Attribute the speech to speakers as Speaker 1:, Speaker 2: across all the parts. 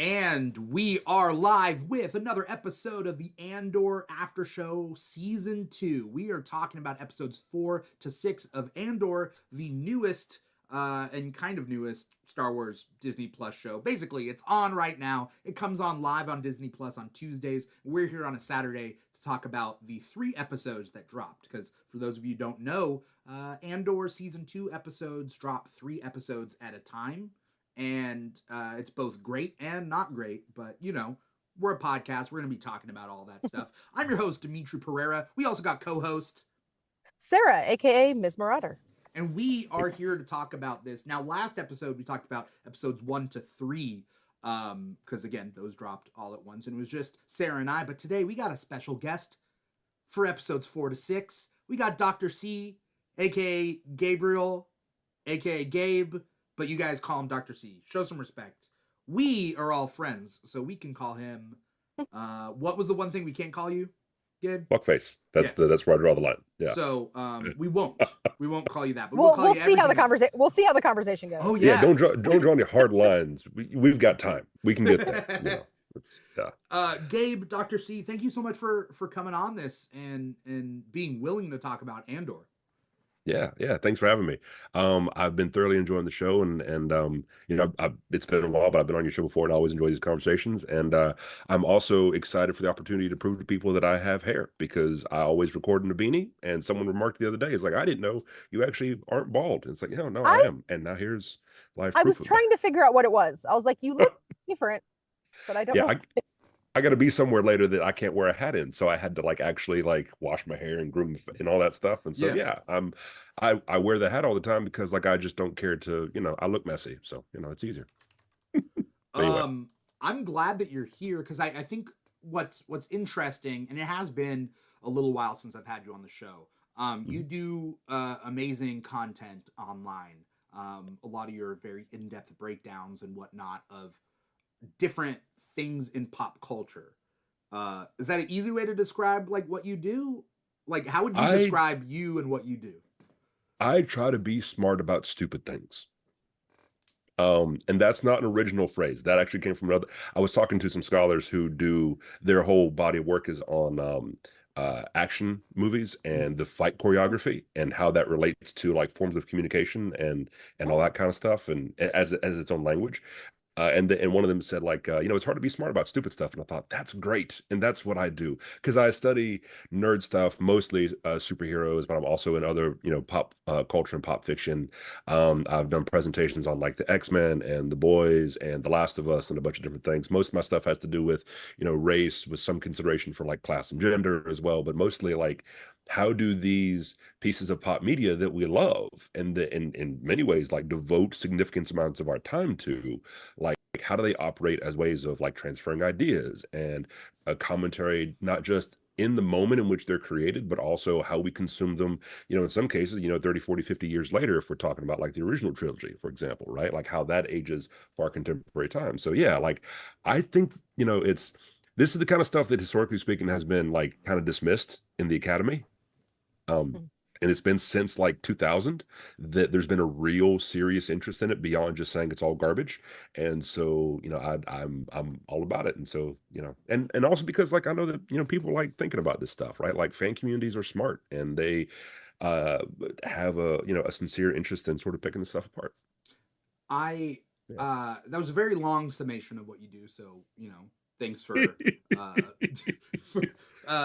Speaker 1: And we are live with another episode of the Andor Aftershow Season 2. We are talking about episodes 4 to 6 of Andor, the newest and kind of newest Star Wars Disney Plus show. Basically, it's on right now. It comes on live on Disney Plus on Tuesdays. We're here on a Saturday to talk about the 3 episodes that dropped. Because for those of you who don't know, Andor Season 2 episodes drop 3 episodes at a time. And it's both great and not great, but you know, we're a podcast. We're going to be talking about all that stuff. I'm your host, Dimithri Perera. We also got co-host
Speaker 2: Sara, aka Ms. Marauder.
Speaker 1: And we are here to talk about this. Now, last episode, we talked about episodes 1 to 3, because again, those dropped all at once, and it was just Sara and I. But today, we got a special guest for episodes 4 to 6. We got Dr. C, aka Gabriel, aka Gabe, but you guys call him Dr. C. Show some respect. We are all friends, so we can call him, what was the one thing we can't call you, Gabe?
Speaker 3: Fuckface. That's where I draw the line. Yeah.
Speaker 1: So we won't call you that, but
Speaker 2: we'll see how the conversation. We'll see how the conversation goes.
Speaker 1: Oh yeah.
Speaker 3: Don't draw any hard lines. We've got time. We can get there.
Speaker 1: Gabe, Dr. C, thank you so much for coming on this and being willing to talk about Andor.
Speaker 3: Yeah. Thanks for having me. I've been thoroughly enjoying the show, and you know, it's been a while, but I've been on your show before, and I always enjoy these conversations. And I'm also excited for the opportunity to prove to people that I have hair, because I always record in a beanie. And someone remarked the other day, "It's like, I didn't know you actually aren't bald." And it's like, no, I am. And now here's live.
Speaker 2: I was trying to figure out what it was. I was like, you look different, but I don't know.
Speaker 3: I got to be somewhere later that I can't wear a hat in, so I had to actually wash my hair and groom and all that stuff. And so I wear the hat all the time because I just don't care to, I look messy, so it's easier.
Speaker 1: Anyway. I'm glad that you're here, because I think what's interesting, and it has been a little while since I've had you on the show. You do amazing content online. A lot of your very in-depth breakdowns and whatnot of different things in pop culture. Is that an easy way to describe what you do? How would you describe you and what you do?
Speaker 3: I try to be smart about stupid things. And that's not an original phrase. That actually came from I was talking to some scholars who do their whole body of work is on action movies and the fight choreography and how that relates to forms of communication and all that kind of stuff, and as its own language. And one of them said, it's hard to be smart about stupid stuff. And I thought, that's great. And that's what I do. Because I study nerd stuff, mostly superheroes, but I'm also in other, pop culture and pop fiction. I've done presentations on the X-Men and The Boys and The Last of Us and a bunch of different things. Most of my stuff has to do with, race, with some consideration for class and gender as well. But mostly how do these pieces of pop media that we love and in many ways devote significant amounts of our time to, how do they operate as ways of transferring ideas and a commentary, not just in the moment in which they're created, but also how we consume them, in some cases, 30, 40, 50 years later, if we're talking about the original trilogy, for example, right? How that ages for our contemporary time. So yeah, I think, this is the kind of stuff that historically speaking has been kind of dismissed in the academy. And it's been since 2000 that there's been a real serious interest in it beyond just saying it's all garbage. And so, I'm all about it. And so, and also because I know that, people like thinking about this stuff, right? Fan communities are smart and they have a sincere interest in sort of picking this stuff apart.
Speaker 1: That was a very long summation of what you do. So, thanks for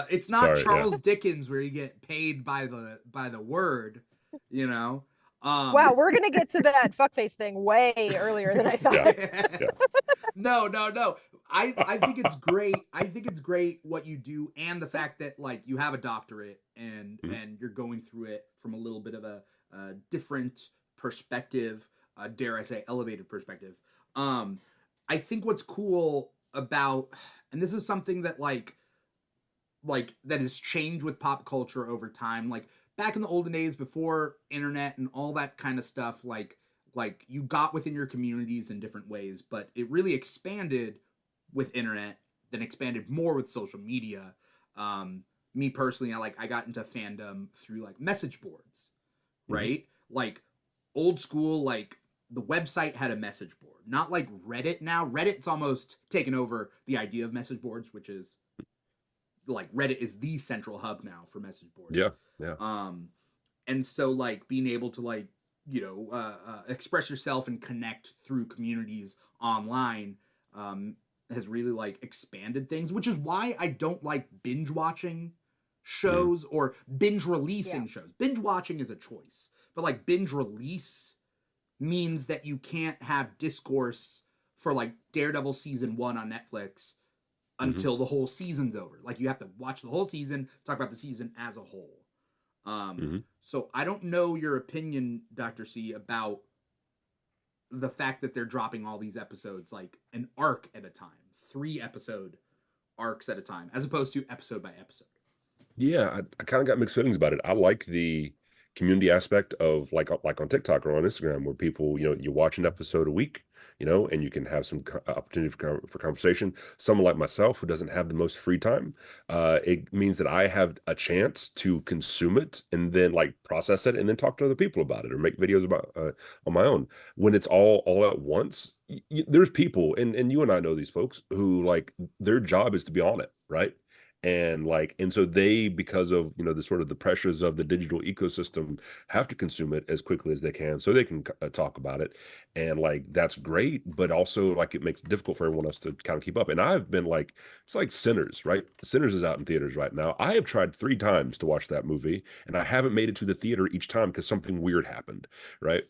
Speaker 1: it's not Charles Dickens where you get paid by the word,
Speaker 2: Wow, we're gonna get to that fuckface thing way earlier than I thought.
Speaker 1: No. I think it's great. I think it's great what you do, and the fact that you have a doctorate and you're going through it from a little bit of a different perspective, dare I say elevated perspective. I think what's cool about, and this is something that that has changed with pop culture over time, back in the olden days before internet and all that kind of stuff, you got within your communities in different ways, but it really expanded with internet, then expanded more with social media. Me personally, I got into fandom through message boards, right? Old school the website had a message board, not like Reddit now. Reddit's almost taken over the idea of message boards, which is like Reddit is the central hub now for message boards.
Speaker 3: Yeah.
Speaker 1: And so like being able to like, express yourself and connect through communities online has really like expanded things, which is why I don't like binge watching shows or binge releasing shows. Binge watching is a choice, but like binge release means that you can't have discourse for like Daredevil season 1 on Netflix until the whole season's over. Like you have to watch the whole season, talk about the season as a whole. So I don't know your opinion, Dr. C, about the fact that they're dropping all these episodes like an arc at a time, 3 episode arcs at a time, as opposed to episode by episode.
Speaker 3: Yeah, I kind of got mixed feelings about it. I like the community aspect of like on TikTok or on Instagram where people, you watch an episode a week, and you can have some opportunity for conversation. Someone like myself who doesn't have the most free time, it means that I have a chance to consume it and then like process it and then talk to other people about it or make videos about on my own. When it's all at once, there's people, and you and I know these folks who like their job is to be on it, right? And so they, because of the sort of the pressures of the digital ecosystem, have to consume it as quickly as they can so they can talk about it. And like that's great, but also like it makes it difficult for everyone else to kind of keep up. And I've been like, it's like Sinners, right? Sinners is out in theaters right now. I have tried 3 times to watch that movie and I haven't made it to the theater each time because something weird happened, right?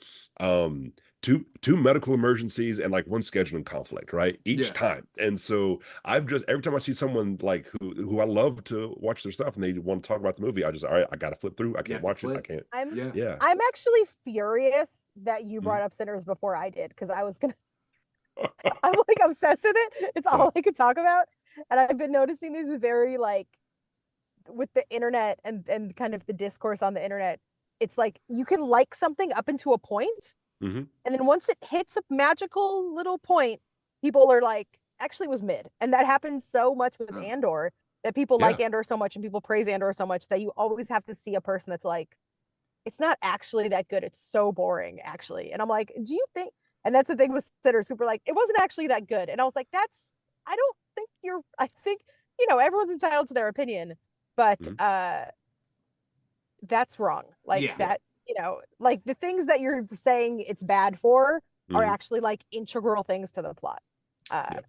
Speaker 3: Two medical emergencies and like 1 scheduling conflict, right? Each time. And so I've just, every time I see someone like who I love to watch their stuff and they want to talk about the movie, all right, I gotta flip through. I can't watch it. I can't.
Speaker 2: I'm actually furious that you brought up Sinners before I did, because I was gonna I'm like obsessed with it. It's all I could talk about. And I've been noticing there's a very like with the internet and kind of the discourse on the internet, it's like you can like something up into a point. And then once it hits a magical little point, people are like, actually was mid. And that happens so much with Andor, that people like Andor so much and people praise Andor so much that you always have to see a person that's like, it's not actually that good. It's so boring, actually. And I'm like, do you think? And that's the thing with Sinners. People are like, it wasn't actually that good. And I was like, I don't think I think, everyone's entitled to their opinion, but that's wrong. Like that. Like the things that you're saying it's bad for are actually like integral things to the plot.
Speaker 1: I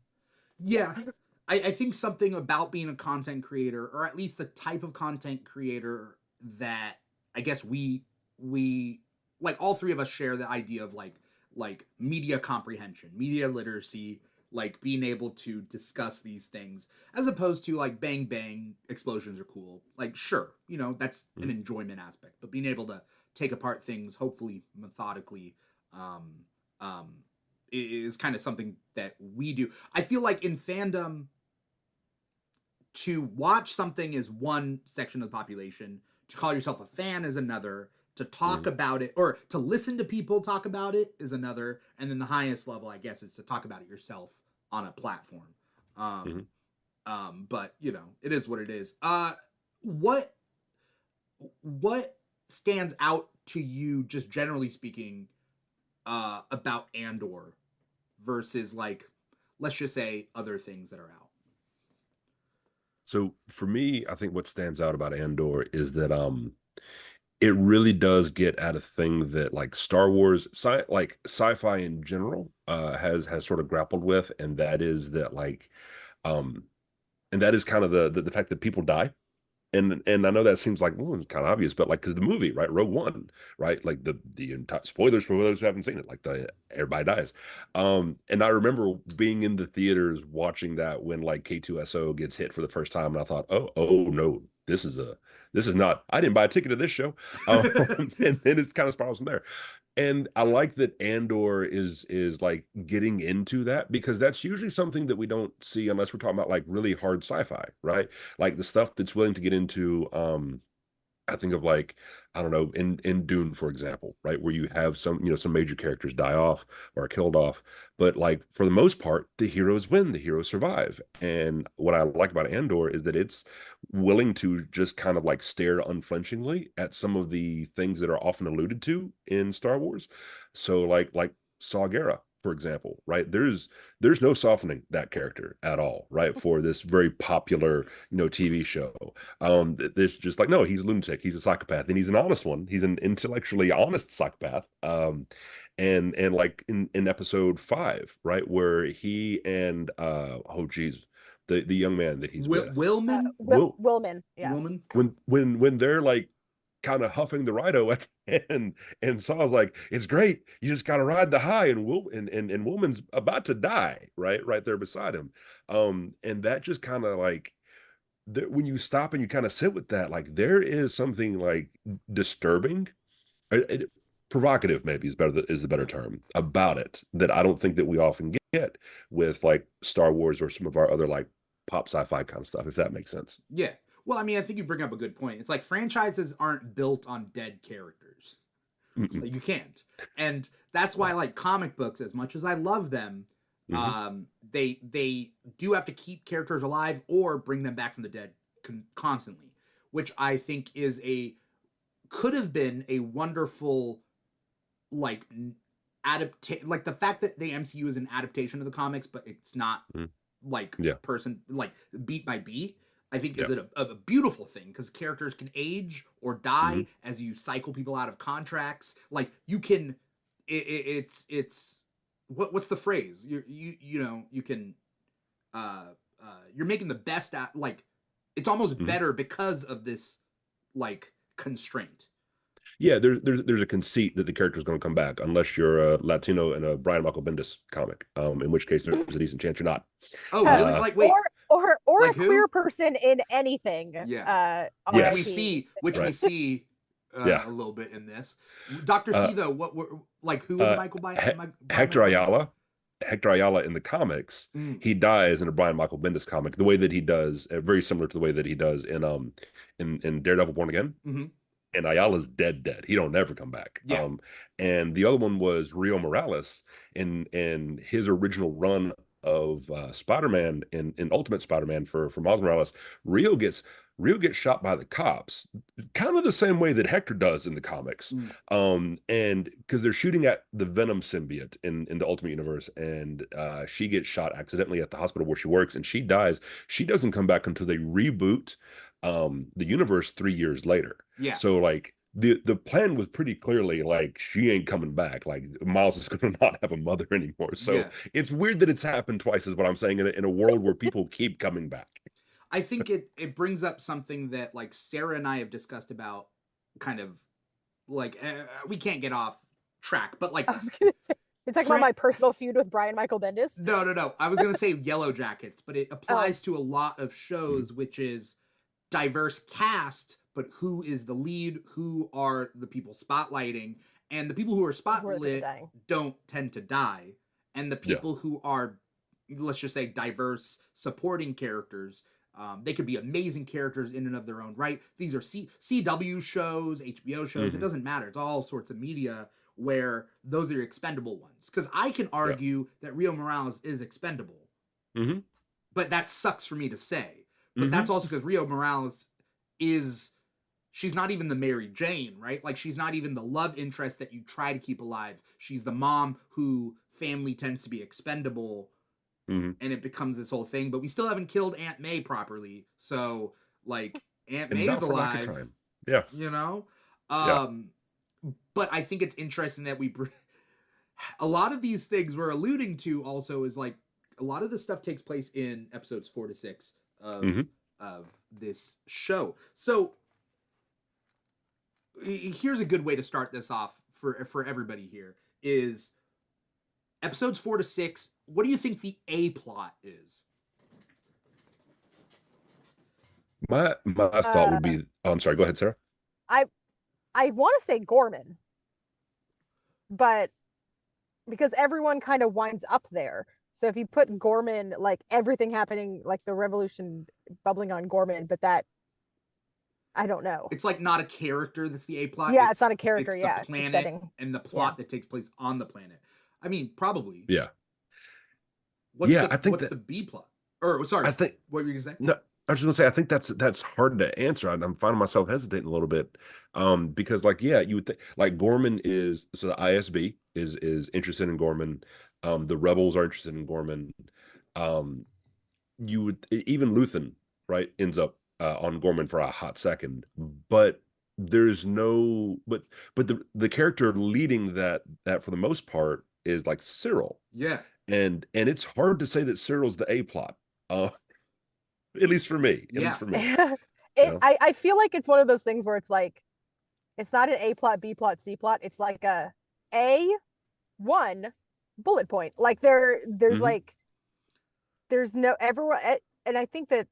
Speaker 1: think something about being a content creator, or at least the type of content creator that I guess we like all 3 of us share the idea of like media comprehension, media literacy, like being able to discuss these things as opposed to like bang bang explosions are cool. Like sure, that's an enjoyment aspect, but being able to take apart things hopefully methodically is kind of something that we do. I feel like in fandom, to watch something is one section of the population, to call yourself a fan is another, to talk about it or to listen to people talk about it is another, and then the highest level I guess is to talk about it yourself on a platform. But it is what it is. What stands out to you, just generally speaking, about Andor versus like, let's just say other things that are out?
Speaker 3: So for me, I think what stands out about Andor is that it really does get at a thing that like Star Wars, sci-fi in general, has sort of grappled with, and that is that like, and that is kind of the fact that people die. And I know that seems like kind of obvious, but like because the movie, right, Rogue One, right, like the entire spoilers for those who haven't seen it, like everybody dies. And I remember being in the theaters watching that when like K2SO gets hit for the first time, and I thought, oh no, this is not. I didn't buy a ticket to this show, and then it kind of spirals from there. And I like that Andor is like getting into that, because that's usually something that we don't see unless we're talking about like really hard sci-fi, right? Like the stuff that's willing to get into I think of like, I don't know, in Dune, for example, right, where you have some major characters die off or are killed off, but like for the most part, the heroes win, the heroes survive. And what I like about Andor is that it's willing to just kind of like stare unflinchingly at some of the things that are often alluded to in Star Wars. So like Saw Gerrera, for example, right? There's no softening that character at all, right? For this very popular, TV show. There's just like, no, he's a lunatic, he's a psychopath, and he's an honest one. He's an intellectually honest psychopath. And like in episode 5, right, where he and oh geez, the young man that he's with,
Speaker 1: Willman,
Speaker 2: Willman, yeah.
Speaker 1: Willman.
Speaker 3: When they're like kind of huffing the rido at and Saw's like, it's great, you just gotta ride the high, and Woolman's about to die right there beside him. And that just kind of like, when you stop and you kind of sit with that, like there is something like disturbing, provocative maybe is the better term about it, that I don't think that we often get with like Star Wars or some of our other like pop sci-fi kind of stuff, if that makes sense.
Speaker 1: Yeah. Well, I mean, I think you bring up a good point. It's like franchises aren't built on dead characters. Like, you can't. And that's why, like, comic books, as much as I love them, they do have to keep characters alive or bring them back from the dead constantly, which I think could have been a wonderful, like, like the fact that the MCU is an adaptation of the comics, but it's not like beat by beat. I think is a beautiful thing, because characters can age or die as you cycle people out of contracts. Like, you can, it's what's the phrase? You can, you're making the best at, like, it's almost better because of this, like, constraint.
Speaker 3: Yeah, there's a conceit that the character is going to come back, unless you're a Latino in a Brian Michael Bendis comic, in which case there's a decent chance you're not.
Speaker 1: Oh, really? Like, wait.
Speaker 2: Or
Speaker 1: like
Speaker 2: a queer person in anything.
Speaker 1: Yeah. Which we see a little bit in this. Dr. C, though, who is Michael
Speaker 3: Hector Ayala? Hector Ayala in the comics, he dies in a Brian Michael Bendis comic the way that he does, very similar to the way that he does in Daredevil Born Again. And Ayala's dead. He don't ever come back.
Speaker 1: Yeah.
Speaker 3: And the other one was Rio Morales in his original run of Spider-Man in Ultimate Spider-Man for Miles Morales. Rio gets shot by the cops, kind of the same way that Hector does in the comics. And because they're shooting at the Venom symbiote in the Ultimate Universe, and she gets shot accidentally at the hospital where she works, and she dies. She doesn't come back until they reboot the universe 3 years later.
Speaker 1: Yeah.
Speaker 3: So like the plan was pretty clearly like, she ain't coming back. Like, Miles is going to not have a mother anymore. So it's weird that it's happened twice, is what I'm saying, in a world where people keep coming back.
Speaker 1: I think it brings up something that, like, Sarah and I have discussed about, kind of like, we can't get off track, but like,
Speaker 2: I was gonna say, you're talking about my personal feud with Brian Michael Bendis.
Speaker 1: No. I was gonna say Yellow Jackets, but it applies to a lot of shows, which is diverse cast, but who is the lead? Who are the people spotlighting? And the people who are spotlit don't tend to die. And the people who are, let's just say, diverse supporting characters, they could be amazing characters in and of their own right. These are CW shows, HBO shows. It doesn't matter. It's all sorts of media where those are your expendable ones. Because I can argue that Rio Morales is expendable. But that sucks for me to say. But that's also because Rio Morales she's not even the Mary Jane, right? Like, she's not even the love interest that you try to keep alive. She's the mom who family tends to be expendable, and it becomes this whole thing. But we still haven't killed Aunt May properly. So, like, Aunt May is alive.
Speaker 3: Yeah.
Speaker 1: But I think it's interesting that a lot of these things we're alluding to also is, like, a lot of this stuff takes place in episodes 4 to 6 of this show. So here's a good way to start this off for everybody here is episodes 4 to 6. What do you think the A plot is?
Speaker 3: My thought would be, I'm sorry, go ahead, Sarah.
Speaker 2: I want to say Gorman, but because everyone kind of winds up there. So if you put Gorman, like, everything happening, like the revolution bubbling on Gorman, but that, I don't know.
Speaker 1: It's like not a character that's the A plot.
Speaker 2: Yeah, it's not a character.
Speaker 1: It's the planet and the plot that takes place on the planet. I mean, probably.
Speaker 3: Yeah.
Speaker 1: What's the B plot? Or sorry, what were you gonna say?
Speaker 3: No, I was just gonna say, I think that's hard to answer. I'm finding myself hesitating a little bit, because like, yeah, you would think like Gorman is so the ISB is interested in Gorman, the rebels are interested in Gorman, um, you would even Luthen, right, ends up on Gorman for a hot second, but there's no, but the character leading that for the most part is like Cyril,
Speaker 1: Yeah.
Speaker 3: and it's hard to say that Cyril's the A plot. Uh, at least for me. At least
Speaker 1: Yeah.
Speaker 3: for me. You know?
Speaker 2: I feel like it's one of those things where it's like it's not an A plot, B plot, C plot. It's like a one bullet point. Like there's
Speaker 3: Mhm.
Speaker 2: like there's no everyone, and I think that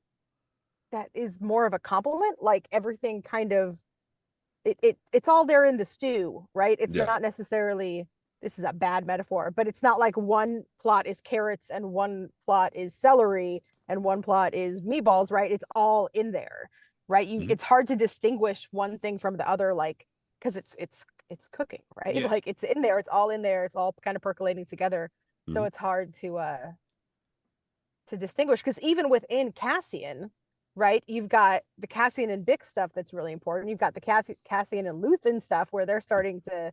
Speaker 2: is more of a compliment. Like everything kind of it's all there in the stew, right? It's
Speaker 3: Yeah.
Speaker 2: not necessarily, this is a bad metaphor, but it's not like one plot is carrots and one plot is celery and one plot is meatballs, right? It's all in there, right?
Speaker 3: Mhm.
Speaker 2: It's hard to distinguish one thing from the other, like because it's cooking, right?
Speaker 1: Yeah.
Speaker 2: Like it's in there, it's all in there, it's all kind of percolating together. So
Speaker 3: Mhm.
Speaker 2: it's hard to distinguish because even within Cassian, right, you've got the Cassian and Bix stuff that's really important. You've got the Cassian and Luthen stuff where they're starting to,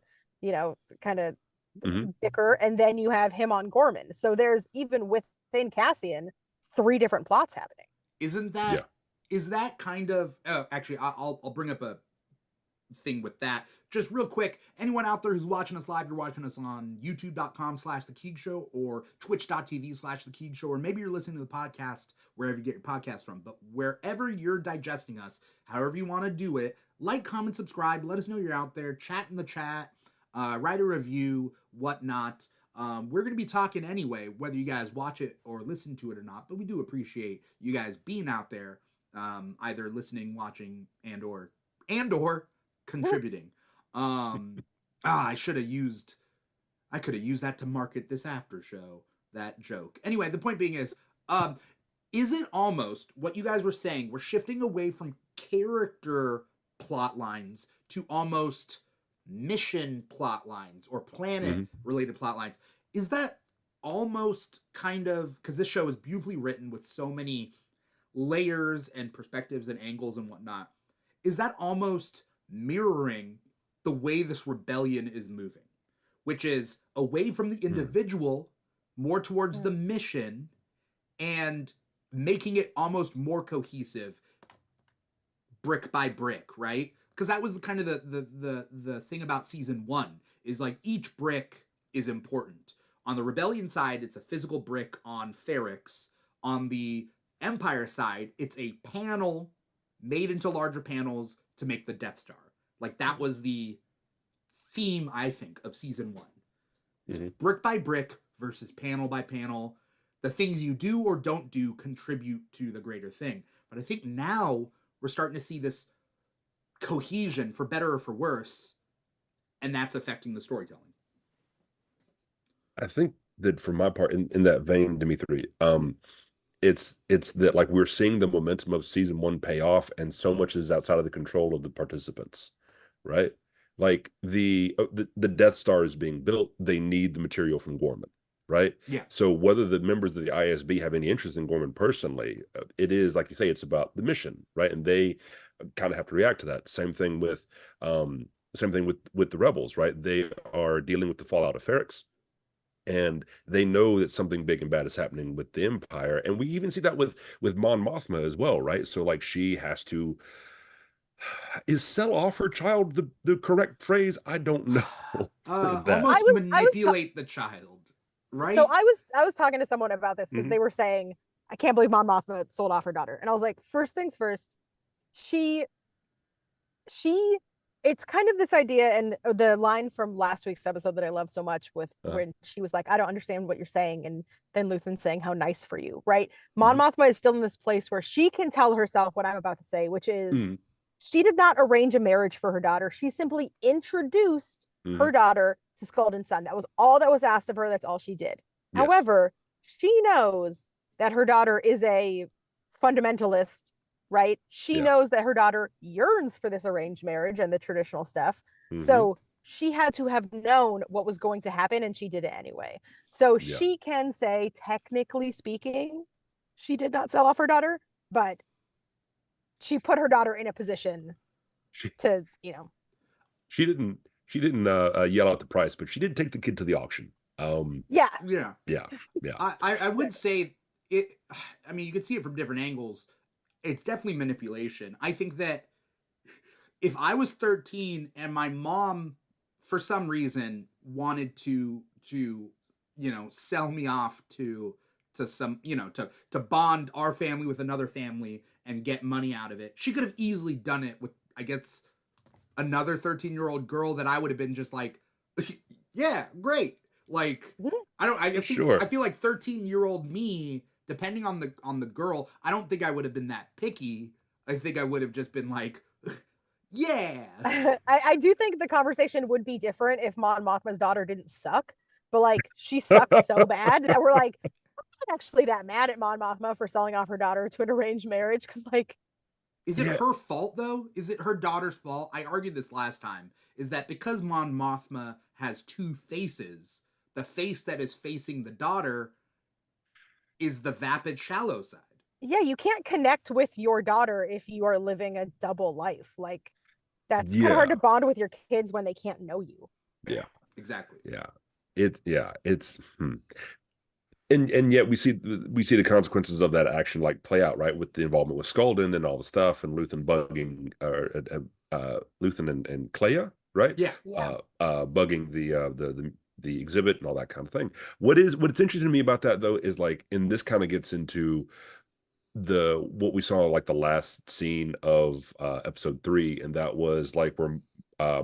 Speaker 2: kind of
Speaker 3: Mhm.
Speaker 2: bicker, and then you have him on Gorman. So there's even within Cassian 3 different plots happening.
Speaker 1: Isn't
Speaker 3: Yeah.
Speaker 1: that is that kind of actually I'll bring up a thing with that just real quick. Anyone out there who's watching us live, you're watching us on youtube.com/the Keeg Show or twitch.tv/the Keeg Show, or maybe you're listening to the podcast wherever you get your podcast from, but wherever you're digesting us, however you want to do it, like, comment, subscribe, let us know you're out there, chat in the chat, write a review, whatnot. We're going to be talking anyway, whether you guys watch it or listen to it or not, but we do appreciate you guys being out there, either listening, watching, and or contributing. I could have used that to market this after show, that joke. Anyway, the point being is it almost what you guys were saying, we're shifting away from character plot lines to almost mission plot lines or planet
Speaker 3: Mhm.
Speaker 1: related plot lines? Is that almost kind of, because this show is beautifully written with so many layers and perspectives and angles and whatnot, is that almost mirroring the way this rebellion is moving, which is away from the individual, more towards the mission, and making it almost more cohesive, brick by brick, right? Because that was the kind of the thing about season 1 is like each brick is important. On the rebellion side, it's a physical brick on Ferrix. On the Empire side, it's a panel made into larger panels to make the Death Star. Like that was the theme, I think, of season 1. Is brick by brick versus panel by panel. The things you do or don't do contribute to the greater thing. But I think now we're starting to see this cohesion, for better or for worse, and that's affecting the storytelling.
Speaker 3: I think that for my part, in that vein, Dimithri, it's that like we're seeing the momentum of season 1 pay off, and so much is outside of the control of the participants, right? Like the Death Star is being built, they need the material from Gorman, right?
Speaker 1: Yeah.
Speaker 3: So whether the members of the ISB have any interest in Gorman personally, it is like you say, it's about the mission, right? And they kind of have to react to that. Same thing with the rebels, right? They are dealing with the fallout of Ferrix, and they know that something big and bad is happening with the Empire, and we even see that with Mon Mothma as well, right? So like she has to, is sell off her child the correct phrase? I don't know for that.
Speaker 1: Almost manipulate the child, right?
Speaker 2: So I was talking to someone about this because they were saying, I can't believe Mon Mothma sold off her daughter. And I was like, first things first, she it's kind of this idea, and the line from last week's episode that I love so much with when she was like, I don't understand what you're saying, and then Luthen saying how nice for you, right? Mon Mothma is still in this place where she can tell herself what I'm about to say, which is she did not arrange a marriage for her daughter. She simply introduced her daughter to Scalded Sun. That was all that was asked of her. That's all she did.
Speaker 3: Yes.
Speaker 2: However, she knows that her daughter is a fundamentalist, right? She knows that her daughter yearns for this arranged marriage and the traditional stuff. So she had to have known what was going to happen, and she did it anyway. So she can say, technically speaking, she did not sell off her daughter, but she put her daughter in a position
Speaker 3: She
Speaker 2: to,
Speaker 3: she didn't yell out the price, but she did take the kid to the auction.
Speaker 2: yeah.
Speaker 1: Yeah.
Speaker 3: Yeah.
Speaker 1: I would say it. I mean, you could see it from different angles. It's definitely manipulation. I think that if I was 13 and my mom, for some reason, wanted to sell me off to some to bond our family with another family and get money out of it, she could have easily done it with, I guess, another 13-year-old girl that I would have been just like, yeah, great. Like,
Speaker 3: Sure.
Speaker 1: I feel like 13-year-old me, depending on the girl, I don't think I would have been that picky. I think I would have just been like, yeah.
Speaker 2: I do think the conversation would be different if Mon Mothma's daughter didn't suck, but like she sucks so bad that we're like, I'm not actually that mad at Mon Mothma for selling off her daughter to an arranged marriage, because like,
Speaker 1: is it her fault though? Is it her daughter's fault? I argued this last time. Is that because Mon Mothma has two faces, the face that is facing the daughter is the vapid shallow side.
Speaker 2: Yeah, you can't connect with your daughter if you are living a double life. Like, that's kind of hard to bond with your kids when they can't know you.
Speaker 3: Yeah.
Speaker 1: Exactly.
Speaker 3: Yeah. It's and yet we see the consequences of that action like play out, right, with the involvement with Skalden and all the stuff, and Luthen bugging Luthen and Clea, right?
Speaker 2: Yeah.
Speaker 3: Bugging the exhibit and all that kind of thing. What's interesting to me about that though is like, and this kind of gets into what we saw like the last scene of episode 3, and that was like where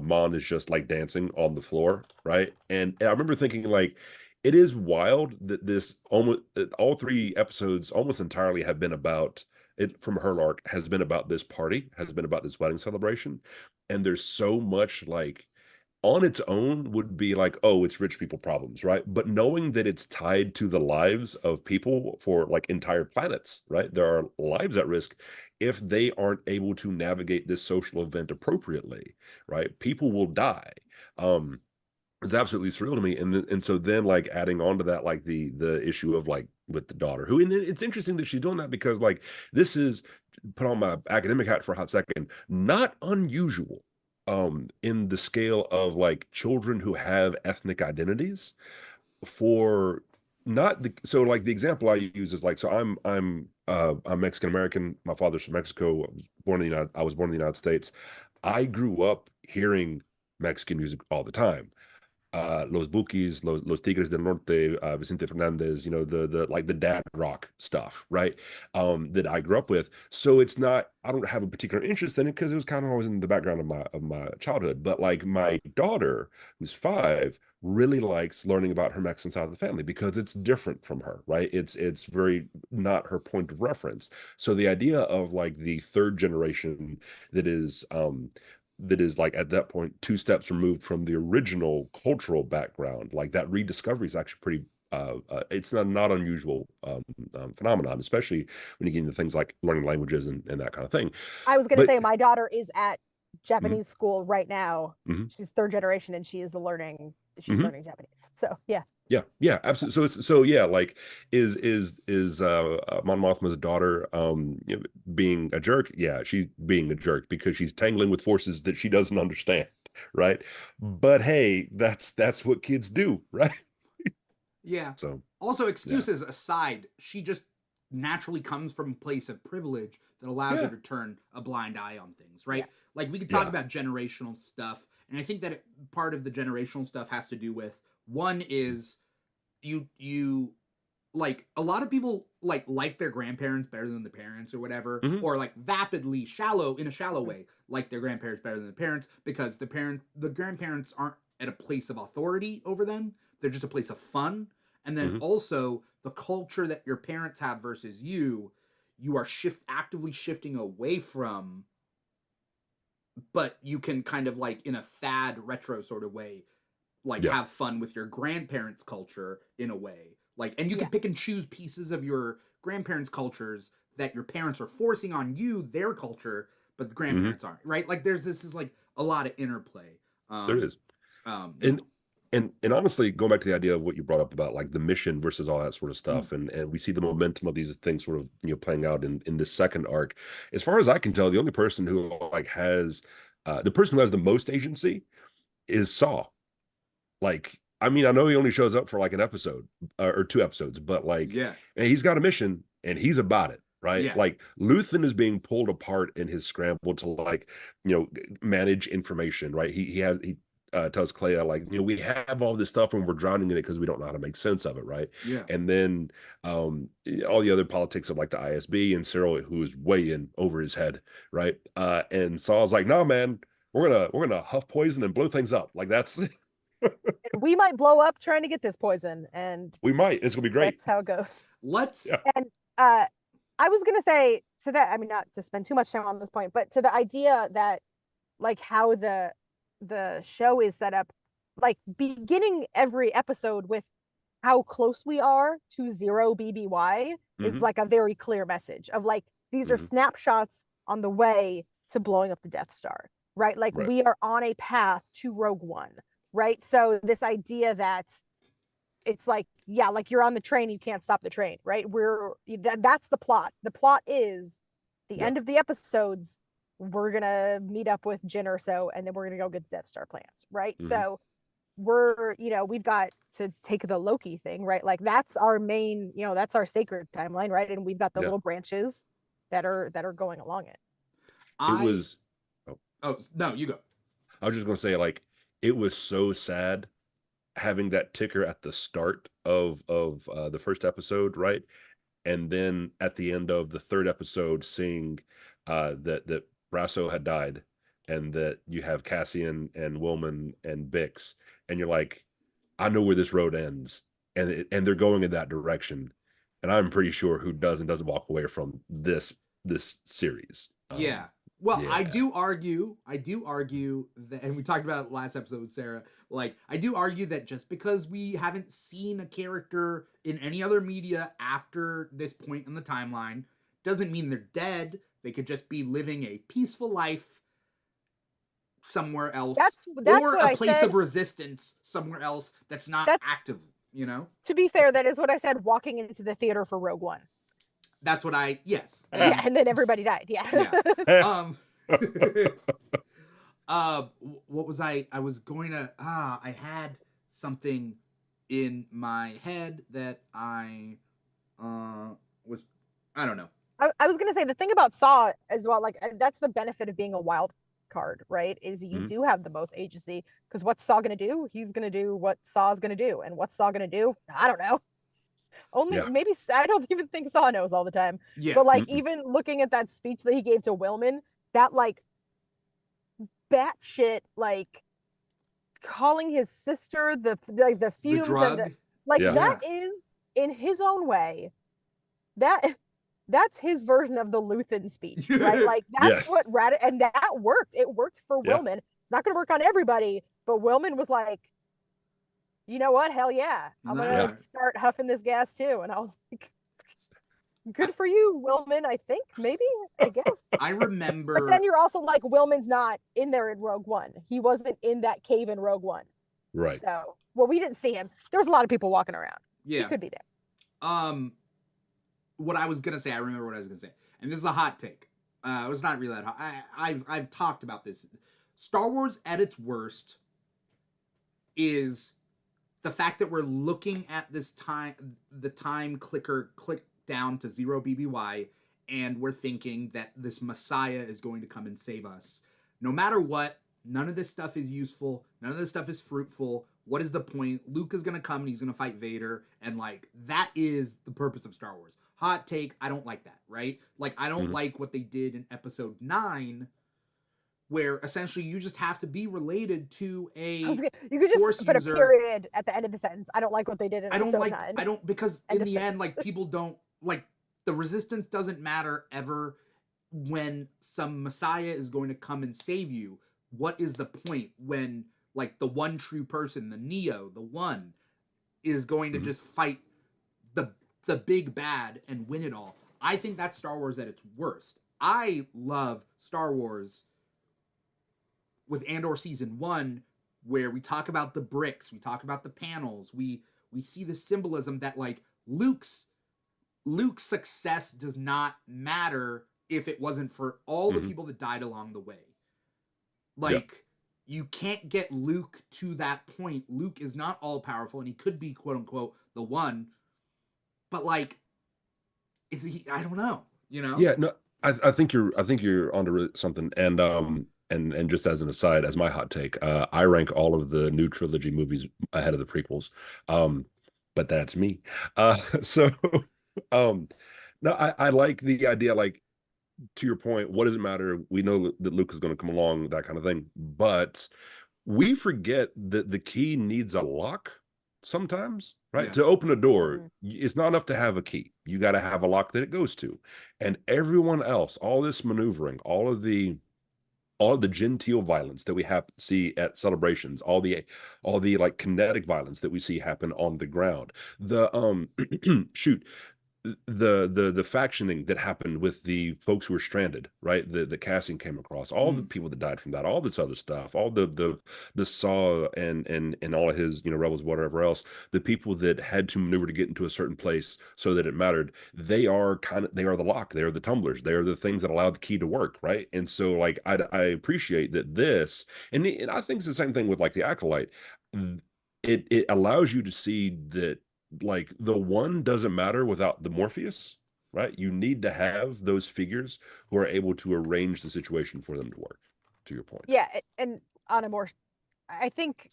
Speaker 3: Mon is just like dancing on the floor, right? And I remember thinking like, it is wild that this almost all 3 episodes almost entirely have been about it, from her arc has been about this party, has been about this wedding celebration, and there's so much like on its own would be like, oh, it's rich people problems, right? But knowing that it's tied to the lives of people for like entire planets, right? There are lives at risk if they aren't able to navigate this social event appropriately, right? People will die. It's absolutely surreal to me. And so then like adding on to that, like the issue of like with the daughter who, and it's interesting that she's doing that because like this is, put on my academic hat for a hot second, not unusual in the scale of like children who have ethnic identities for not the, so like the example I use is like, so I'm Mexican American, my father's from Mexico, I was born in the United States. I grew up hearing Mexican music all the time. Los Bukis, Los Tigres del Norte, Vicente Fernandez, the like the dad rock stuff, right? That I grew up with. So it's not, I don't have a particular interest in it because it was kind of always in the background of my childhood. But like my daughter, who's 5, really likes learning about her Mexican side of the family because it's different from her, right? It's very not her point of reference. So the idea of like the 3rd generation that is like at that point 2 steps removed from the original cultural background, like that rediscovery is actually pretty it's not unusual phenomenon, especially when you get into things like learning languages and that kind of thing.
Speaker 2: I was gonna say my daughter is at Japanese school right now. She's 3rd generation and she's learning Japanese. So
Speaker 3: yeah, absolutely. So yeah, like is Mon Mothma's daughter being a jerk? Yeah, she's being a jerk because she's tangling with forces that she doesn't understand, right? But hey, that's what kids do, right?
Speaker 1: Yeah.
Speaker 3: So
Speaker 1: also, excuses aside, she just naturally comes from a place of privilege that allows her to turn a blind eye on things, right? Like we could talk about generational stuff, and I think that part of the generational stuff has to do with, one is you like, a lot of people like their grandparents better than the parents or whatever, or like vapidly shallow in a shallow way like their grandparents better than the parents, because the grandparents aren't at a place of authority over them, they're just a place of fun. And then also the culture that your parents have versus you are actively shifting away from, but you can kind of like in a fad retro sort of way like have fun with your grandparents' culture in a way. Like, and you can pick and choose pieces of your grandparents' cultures that your parents are forcing on you, their culture, but the grandparents aren't, right? Like this is like a lot of interplay.
Speaker 3: There is. And honestly, going back to the idea of what you brought up about like the mission versus all that sort of
Speaker 1: Mm.
Speaker 3: stuff, and we see the momentum of these things sort of playing out in this second arc. As far as I can tell, the only person who like has the person who has the most agency is Saw. Like, I mean, I know he only shows up for like an episode or 2 episodes, but like,
Speaker 1: Yeah.
Speaker 3: and he's got a mission and he's about it, right?
Speaker 1: Yeah.
Speaker 3: Like, Luthen is being pulled apart in his scramble to like, manage information, right? He tells Clea like, we have all this stuff and we're drowning in it because we don't know how to make sense of it, right?
Speaker 1: Yeah.
Speaker 3: And then all the other politics of like the ISB and Cyril, who is way in over his head, right? And Saul's like, no, man, we're gonna huff poison and blow things up. Like that's.
Speaker 2: We might blow up trying to get this poison, and
Speaker 3: We might. It's gonna be great.
Speaker 2: that's how it goes.
Speaker 1: Let's.
Speaker 3: Yeah.
Speaker 2: And I was gonna say to that, I mean, not to spend too much time on this point, but to the idea that like how the show is set up, like beginning every episode with how close we are to 0 BBY is like a very clear message of like these are snapshots on the way to blowing up the Death Star, right? Like we are on a path to Rogue One, right? So this idea that it's like, yeah, like you're on the train, you can't stop the train, right? That's the plot. The plot is the end of the episodes, we're gonna meet up with Jyn or so, and then we're gonna go get the Death Star plans, right? So we're, we've got to take the Loki thing, right? Like that's our main, that's our sacred timeline, right? And we've got the little branches that are going along it.
Speaker 3: It was.
Speaker 1: Oh no, you go.
Speaker 3: I was just gonna say, like, it was so sad having that ticker at the start of the first episode, right? And then at the end of the third episode, seeing that Brasso had died, and that you have Cassian and Wilman and Bix, and you're like, I know where this road ends, and they're going in that direction, and I'm pretty sure who doesn't walk away from this series.
Speaker 1: Yeah. Well, I do argue that, and we talked about it last episode with Sarah, like, I do argue that just because we haven't seen a character in any other media after this point in the timeline doesn't mean they're dead. They could just be living a peaceful life somewhere else.
Speaker 2: That's
Speaker 1: or a place of resistance somewhere else that's not active, To
Speaker 2: be fair, that is what I said walking into the theater for Rogue One.
Speaker 1: That's what yes.
Speaker 2: Yeah, and then everybody died. Yeah.
Speaker 1: What was I was going to I had something in my head that I was, I don't know.
Speaker 2: I was gonna say the thing about Saw as well, like that's the benefit of being a wild card, right? Is you do have the most agency, because what's Saw gonna do? He's gonna do what Saw's gonna do, and what's Saw gonna do? I don't know. Maybe I don't even think Saw knows all the time.
Speaker 1: Yeah.
Speaker 2: But like even looking at that speech that he gave to Wilman, that like batshit, like calling his sister the fumes and that is in his own way. That's his version of the Luthen speech, right? Like that's what and that worked. It worked for Wilman. It's not going to work on everybody, but Wilman was like, you know what? Hell yeah. I'm going to start huffing this gas too. And I was like, good for you, Wilman, I think, maybe, I guess.
Speaker 1: I remember.
Speaker 2: But then you're also like, Wilman's not in there in Rogue One. He wasn't in that cave in Rogue One.
Speaker 3: Right.
Speaker 2: So, well, we didn't see him. There was a lot of people walking around.
Speaker 1: Yeah.
Speaker 2: He could be there.
Speaker 1: What I was going to say, I remember what I was going to say. And this is a hot take. It was not really that hot. I've talked about this. Star Wars at its worst is the fact that we're looking at the time clicker click down to 0 BBY, and we're thinking that this Messiah is going to come and save us. No matter what, none of this stuff is useful. None of this stuff is fruitful. What is the point? Luke is going to come and he's going to fight Vader. And like, that is the purpose of Star Wars. Hot take. I don't like that, right? Like, I don't like what they did in episode 9, where essentially you just have to be related to you
Speaker 2: could just put a period at the end of the sentence. I don't like what they did in episode 9.
Speaker 1: I don't, because in the end, like, people don't, like, the resistance doesn't matter ever when some Messiah is going to come and save you. What is the point when, like, the one true person, the Neo, the one, is going to just fight the big bad and win it all? I think that's Star Wars at its worst. I love Star Wars with Andor season 1 where we talk about the bricks, we talk about the panels, we see the symbolism that like Luke's success does not matter if it wasn't for all the people that died along the way. Like, you can't get Luke to that point. Luke is not all powerful, and he could be quote unquote the one, but like, is he? I don't know. You know?
Speaker 3: Yeah, no, I think you're onto something. And just as an aside, as my hot take, I rank all of the new trilogy movies ahead of the prequels. But that's me. So no, I like the idea, like, to your point, what does it matter? We know that Luke is going to come along, that kind of thing. But we forget that the key needs a lock sometimes, right?
Speaker 1: Yeah.
Speaker 3: To open a door, it's not enough to have a key. You got to have a lock that it goes to. And everyone else, all this maneuvering, all of the genteel violence that we see at celebrations, all the like kinetic violence that we see happen on the ground, the shoot, the factioning that happened with the folks who were stranded, right? The casting came across all the people that died from that, all this other stuff, all the Saw and all of his, you know, rebels, whatever else, the people that had to maneuver to get into a certain place so that it mattered. They are the lock, they are the tumblers, they are the things that allow the key to work, right? And so like I appreciate that this, and I think it's the same thing with like the Acolyte. It allows you to see that, like, the one doesn't matter without the Morpheus, right? You need to have those figures who are able to arrange the situation for them to work, to your point.
Speaker 2: Yeah, and I think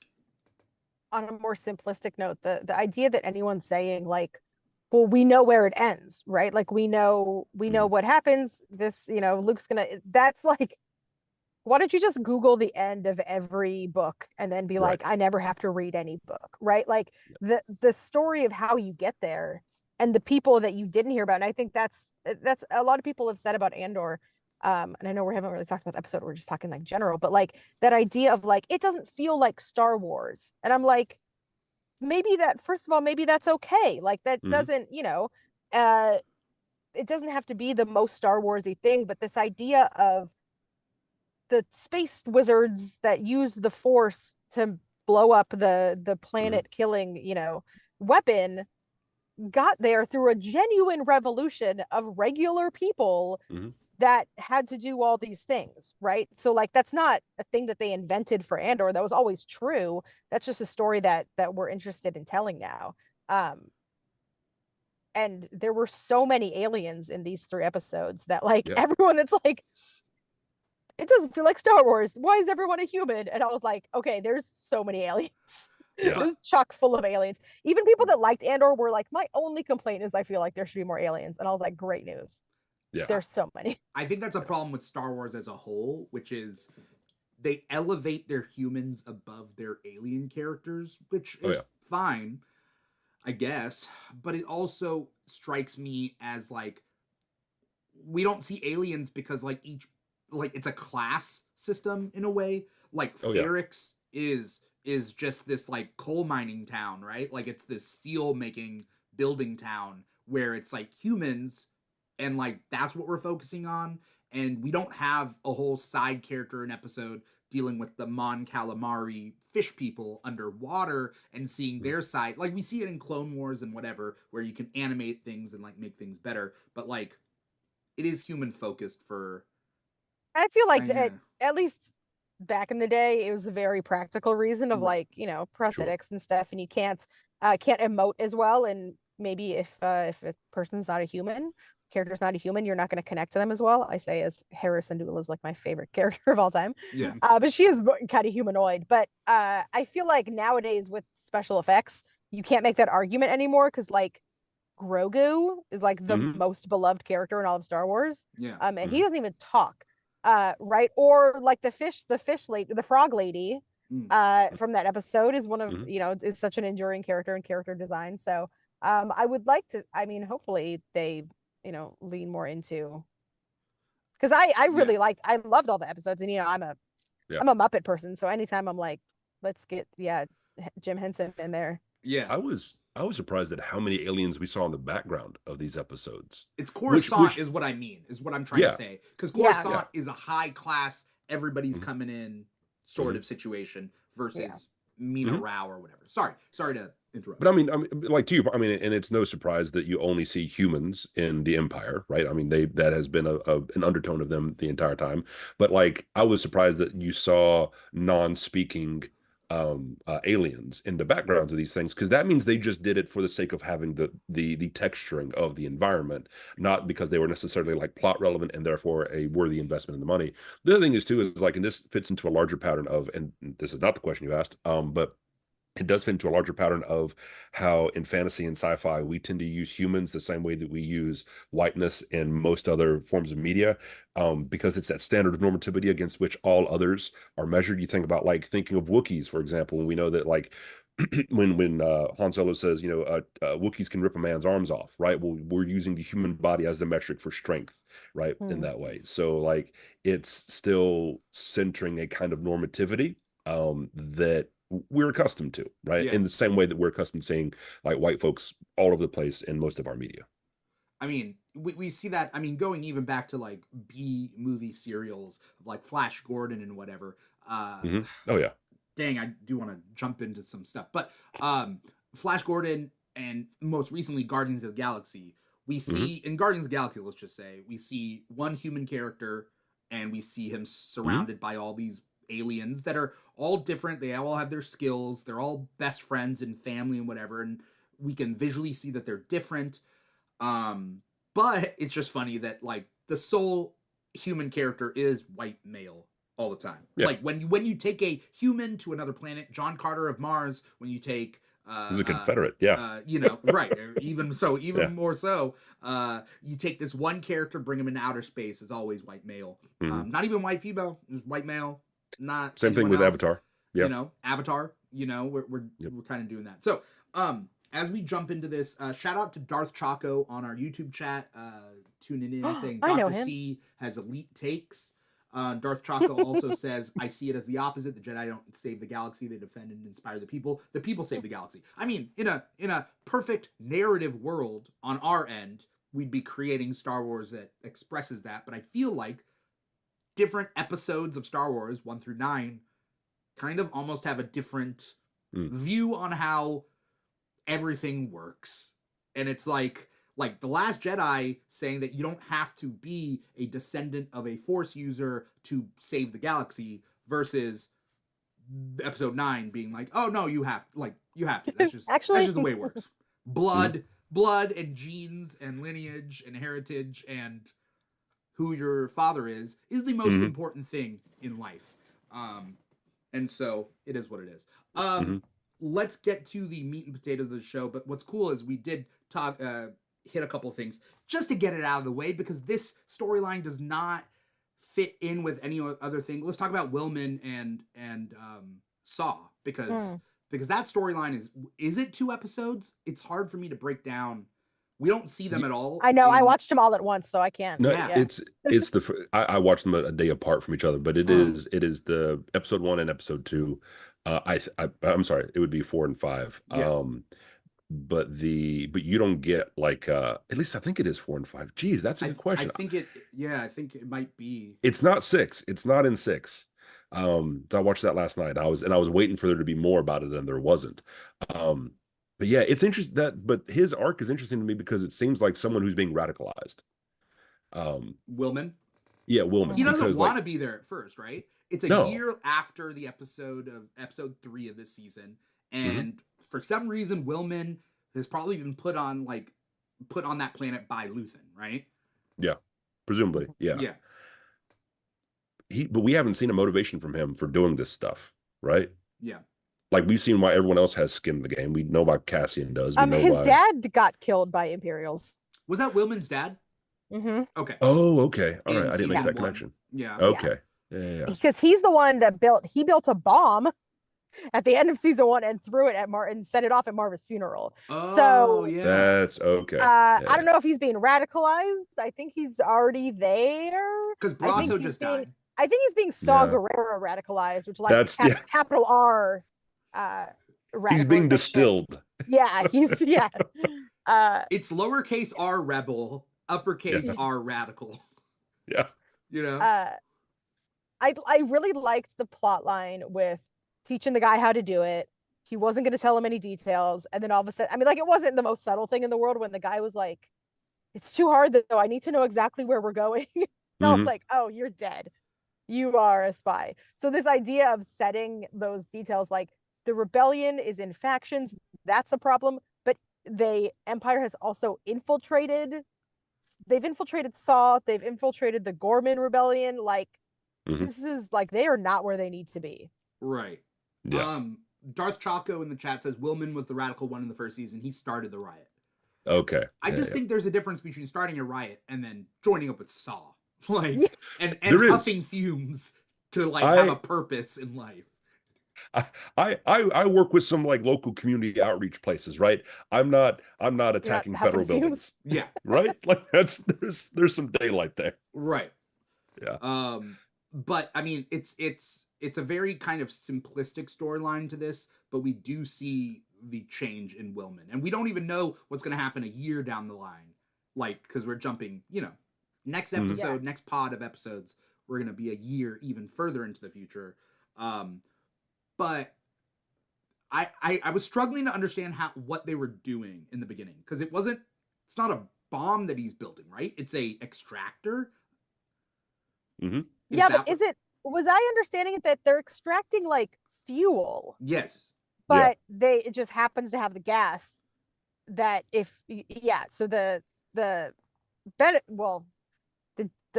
Speaker 2: on a more simplistic note, the idea that anyone's saying like, well, we know where it ends, right? Like we know what happens. This, you know, Luke's gonna, that's like, why don't you just Google the end of every book and then be like, I never have to read any book, right? Like the story of how you get there and the people that you didn't hear about. And I think that's a lot of people have said about Andor. And I know we haven't really talked about the episode, we're just talking like general, but like that idea of like, it doesn't feel like Star Wars. And I'm like, maybe that, first of all, maybe that's okay. Like that doesn't, you know, it doesn't have to be the most Star Warsy thing, but this idea of the space wizards that use the Force to blow up the planet killing, you know, weapon got there through a genuine revolution of regular people that had to do all these things, right? So like that's not a thing that they invented for Andor. That was always true. That's just a story that we're interested in telling now. And there were so many aliens in these 3 episodes that like everyone that's like, it doesn't feel like Star Wars. Why is everyone a human? And I was like, okay, there's so many aliens. It was chock full of aliens. Even people that liked Andor were like, my only complaint is I feel like there should be more aliens. And I was like, great news. Yeah. There's so many.
Speaker 1: I think that's a problem with Star Wars as a whole, which is they elevate their humans above their alien characters, which is fine, I guess. But it also strikes me as like, we don't see aliens because like it's a class system in a way. Like Ferrix is just this like coal mining town, right? Like it's this steel making building town where it's like humans and like that's what we're focusing on. And we don't have a whole side character in episode dealing with the Mon Calamari fish people underwater and seeing their side. Like we see it in Clone Wars and whatever, where you can animate things and like make things better. But like it is human focused for,
Speaker 2: I feel like at least back in the day, it was a very practical reason of like, you know, prosthetics and stuff, and you can't emote as well. And maybe if a person's not a human, character's not a human, you're not going to connect to them as well. I say as Harrison Syndulla is like my favorite character of all time.
Speaker 1: Yeah.
Speaker 2: But she is kind of humanoid. But I feel like nowadays with special effects, you can't make that argument anymore because like Grogu is like the most beloved character in all of Star Wars.
Speaker 1: Yeah.
Speaker 2: And he doesn't even talk. Right, or like the fish lady, the frog lady from that episode is one of you know, is such an enduring character and character design. So I would like to, I mean, hopefully they, you know, lean more into, because I really I loved all the episodes, and you know, I'm a Muppet person, so anytime I'm like, let's get Jim Henson in there.
Speaker 3: I was surprised at how many aliens we saw in the background of these episodes.
Speaker 1: It's Coruscant is what I mean, is what I'm trying to say. Because Coruscant is a high class, everybody's coming in sort of situation versus
Speaker 2: Yeah.
Speaker 1: Mina Rao or whatever. Sorry to interrupt.
Speaker 3: But I mean, like to you, I mean, and it's no surprise that you only see humans in the Empire, right? I mean, that has been an undertone of them the entire time. But like, I was surprised that you saw non-speaking aliens in the backgrounds of these things, because that means they just did it for the sake of having the texturing of the environment, not because they were necessarily like plot relevant and therefore a worthy investment in the money. The other thing is too is like, and this fits into a larger pattern of, and this is not the question you asked, but it does fit into a larger pattern of how in fantasy and sci-fi we tend to use humans the same way that we use whiteness in most other forms of media, because it's that standard of normativity against which all others are measured. You think about like thinking of Wookiees, for example, and we know that like when Han Solo says, Wookiees can rip a man's arms off, right? Well, we're using the human body as the metric for strength, right? In that way. So like it's still centering a kind of normativity that we're accustomed to, right?
Speaker 1: Yeah.
Speaker 3: In the same way that we're accustomed to seeing like white folks all over the place in most of our media.
Speaker 1: I mean, we see that, I mean, going even back to like B movie serials like Flash Gordon and whatever.
Speaker 3: Oh yeah.
Speaker 1: Dang, I do want to jump into some stuff. But Flash Gordon and most recently Guardians of the Galaxy, we see in Guardians of the Galaxy, let's just say, we see one human character and we see him surrounded by all these aliens that are all different. They all have their skills. They're all best friends and family and whatever. And we can visually see that they're different. But it's just funny that like the sole human character is white male all the time. Yeah. Like when you take a human to another planet, John Carter of Mars, when you take
Speaker 3: he's a Confederate,
Speaker 1: right. Even so, more so, you take this one character, bring him into outer space, is always white male. Not even white female, just white male. Not
Speaker 3: same thing with else. Avatar.
Speaker 1: Yeah, Avatar. We're kind of doing that. So, as we jump into this, shout out to Darth Chaco on our YouTube chat, tuning in saying Dr. C has elite takes. Darth Chaco also says, I see it as the opposite. The Jedi don't save the galaxy, they defend and inspire the people. The people save the galaxy. I mean, in a perfect narrative world on our end, we'd be creating Star Wars that expresses that. But I feel like different episodes of Star Wars 1 through 9 kind of almost have a different view on how everything works. And it's like The Last Jedi saying that you don't have to be a descendant of a Force user to save the galaxy, versus episode 9 being like, oh no, you have to. That's just that's just the way it works. Blood and genes and lineage and heritage and who your father is the most important thing in life. And so it is what it is. Let's get to the meat and potatoes of the show. But what's cool is we did talk, hit a couple of things just to get it out of the way, because this storyline does not fit in with any other thing. Let's talk about Willman and Saw, because that storyline is it 2 episodes? It's hard for me to break down. We don't see them at all.
Speaker 2: I know. I watched them all at once, so I can't.
Speaker 3: No, it's I watched them a day apart from each other, but it is the episode 1 and episode 2. I'm sorry, it would be 4 and 5. Yeah. But you don't get like at least I think it is 4 and 5. Geez, that's a good question.
Speaker 1: I think it might be.
Speaker 3: It's not 6. It's not in 6. I watched that last night. I was waiting for there to be more about it, and there wasn't. But yeah, it's interesting but his arc is interesting to me because it seems like someone who's being radicalized.
Speaker 1: Willman?
Speaker 3: Yeah, Willman.
Speaker 1: He doesn't want to be there at first, right? It's a year after the episode 3 of this season. And for some reason, Willman has probably been put on that planet by Luthen, right?
Speaker 3: Yeah. Presumably. Yeah.
Speaker 1: Yeah.
Speaker 3: But we haven't seen a motivation from him for doing this stuff, right?
Speaker 1: Yeah.
Speaker 3: Like, we've seen why everyone else has skin in the game. We know why Cassian does.
Speaker 2: His dad got killed by Imperials.
Speaker 1: Was that Willman's dad? Okay.
Speaker 3: Oh, okay. All right. I didn't make that connection.
Speaker 1: Yeah.
Speaker 3: Okay. Yeah.
Speaker 2: Because he's the one that built a bomb at the end of season 1 and threw it at Martin, set it off at Marva's funeral.
Speaker 1: Oh,
Speaker 2: so
Speaker 1: yeah.
Speaker 3: That's okay.
Speaker 2: I don't know if he's being radicalized. I think he's already there.
Speaker 1: Because Brasso just died.
Speaker 2: I think he's being Saw Gerrera radicalized, which capital R.
Speaker 3: He's being distilled.
Speaker 2: Yeah, he's
Speaker 1: it's lowercase r rebel, uppercase r radical.
Speaker 3: Yeah.
Speaker 2: I really liked the plot line with teaching the guy how to do it. He wasn't going to tell him any details, and then all of a sudden, I mean, like, it wasn't the most subtle thing in the world when the guy was like, "It's too hard though. I need to know exactly where we're going." And I was
Speaker 3: Mhm.
Speaker 2: like, "Oh, you're dead. You are a spy." So this idea of setting those details, like the rebellion is in factions, that's a problem. But the Empire has also infiltrated. They've infiltrated Saw. They've infiltrated the Gorman rebellion. Like,
Speaker 3: Mhm.
Speaker 2: this is like they are not where they need to be.
Speaker 1: Right.
Speaker 3: Yeah.
Speaker 1: Darth Chaco in the chat says Willman was the radical one in the first season. He started the riot.
Speaker 3: Okay.
Speaker 1: I
Speaker 3: Yeah,
Speaker 1: just
Speaker 3: yeah.
Speaker 1: think there's a difference between starting a riot and then joining up with Saw. Like,
Speaker 2: Yeah.
Speaker 1: and
Speaker 3: There is.
Speaker 1: huffing fumes to like have a purpose in life.
Speaker 3: I work with some like local community outreach places, right? I'm not
Speaker 2: You're not
Speaker 3: attacking
Speaker 2: huffing
Speaker 3: federal
Speaker 2: fumes.
Speaker 3: buildings,
Speaker 1: Yeah.
Speaker 3: right? Like there's some daylight there.
Speaker 1: Right.
Speaker 3: Yeah.
Speaker 1: But I mean, it's a very kind of simplistic storyline to this, but we do see the change in Willman, and we don't even know what's going to happen a year down the line, like because we're jumping, next episode, next pod of episodes, we're going to be a year even further into the future. But I was struggling to understand what they were doing in the beginning because it's not a bomb that he's building, right? It's a extractor.
Speaker 3: Mm-hmm.
Speaker 2: Yeah, but was I understanding it that they're extracting like fuel?
Speaker 1: Yes.
Speaker 2: But it just happens to have the gas that so the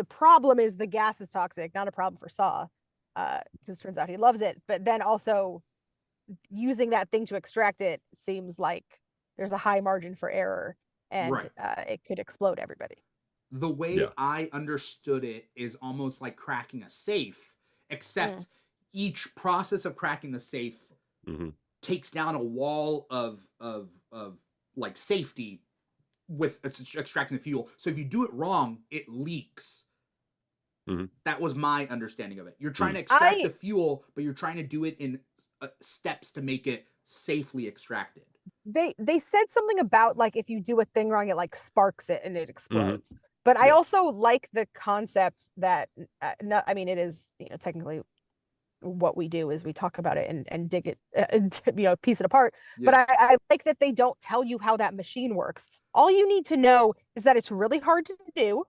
Speaker 2: problem is the gas is toxic, not a problem for Saw, because turns out he loves it. But then also using that thing to extract it seems like there's a high margin for error, and it could explode everybody.
Speaker 1: The way I understood it is almost like cracking a safe, except each process of cracking the safe takes down a wall of like safety with extracting the fuel. So if you do it wrong, it leaks. That was my understanding of it. You're trying to extract the fuel, but you're trying to do it in steps to make it safely extracted.
Speaker 2: They said something about like if you do a thing wrong, it like sparks it and it explodes. But I also like the concept that I mean, it is technically what we do is we talk about it and dig it, piece it apart. Yeah. But I like that they don't tell you how that machine works. All you need to know is that it's really hard to do,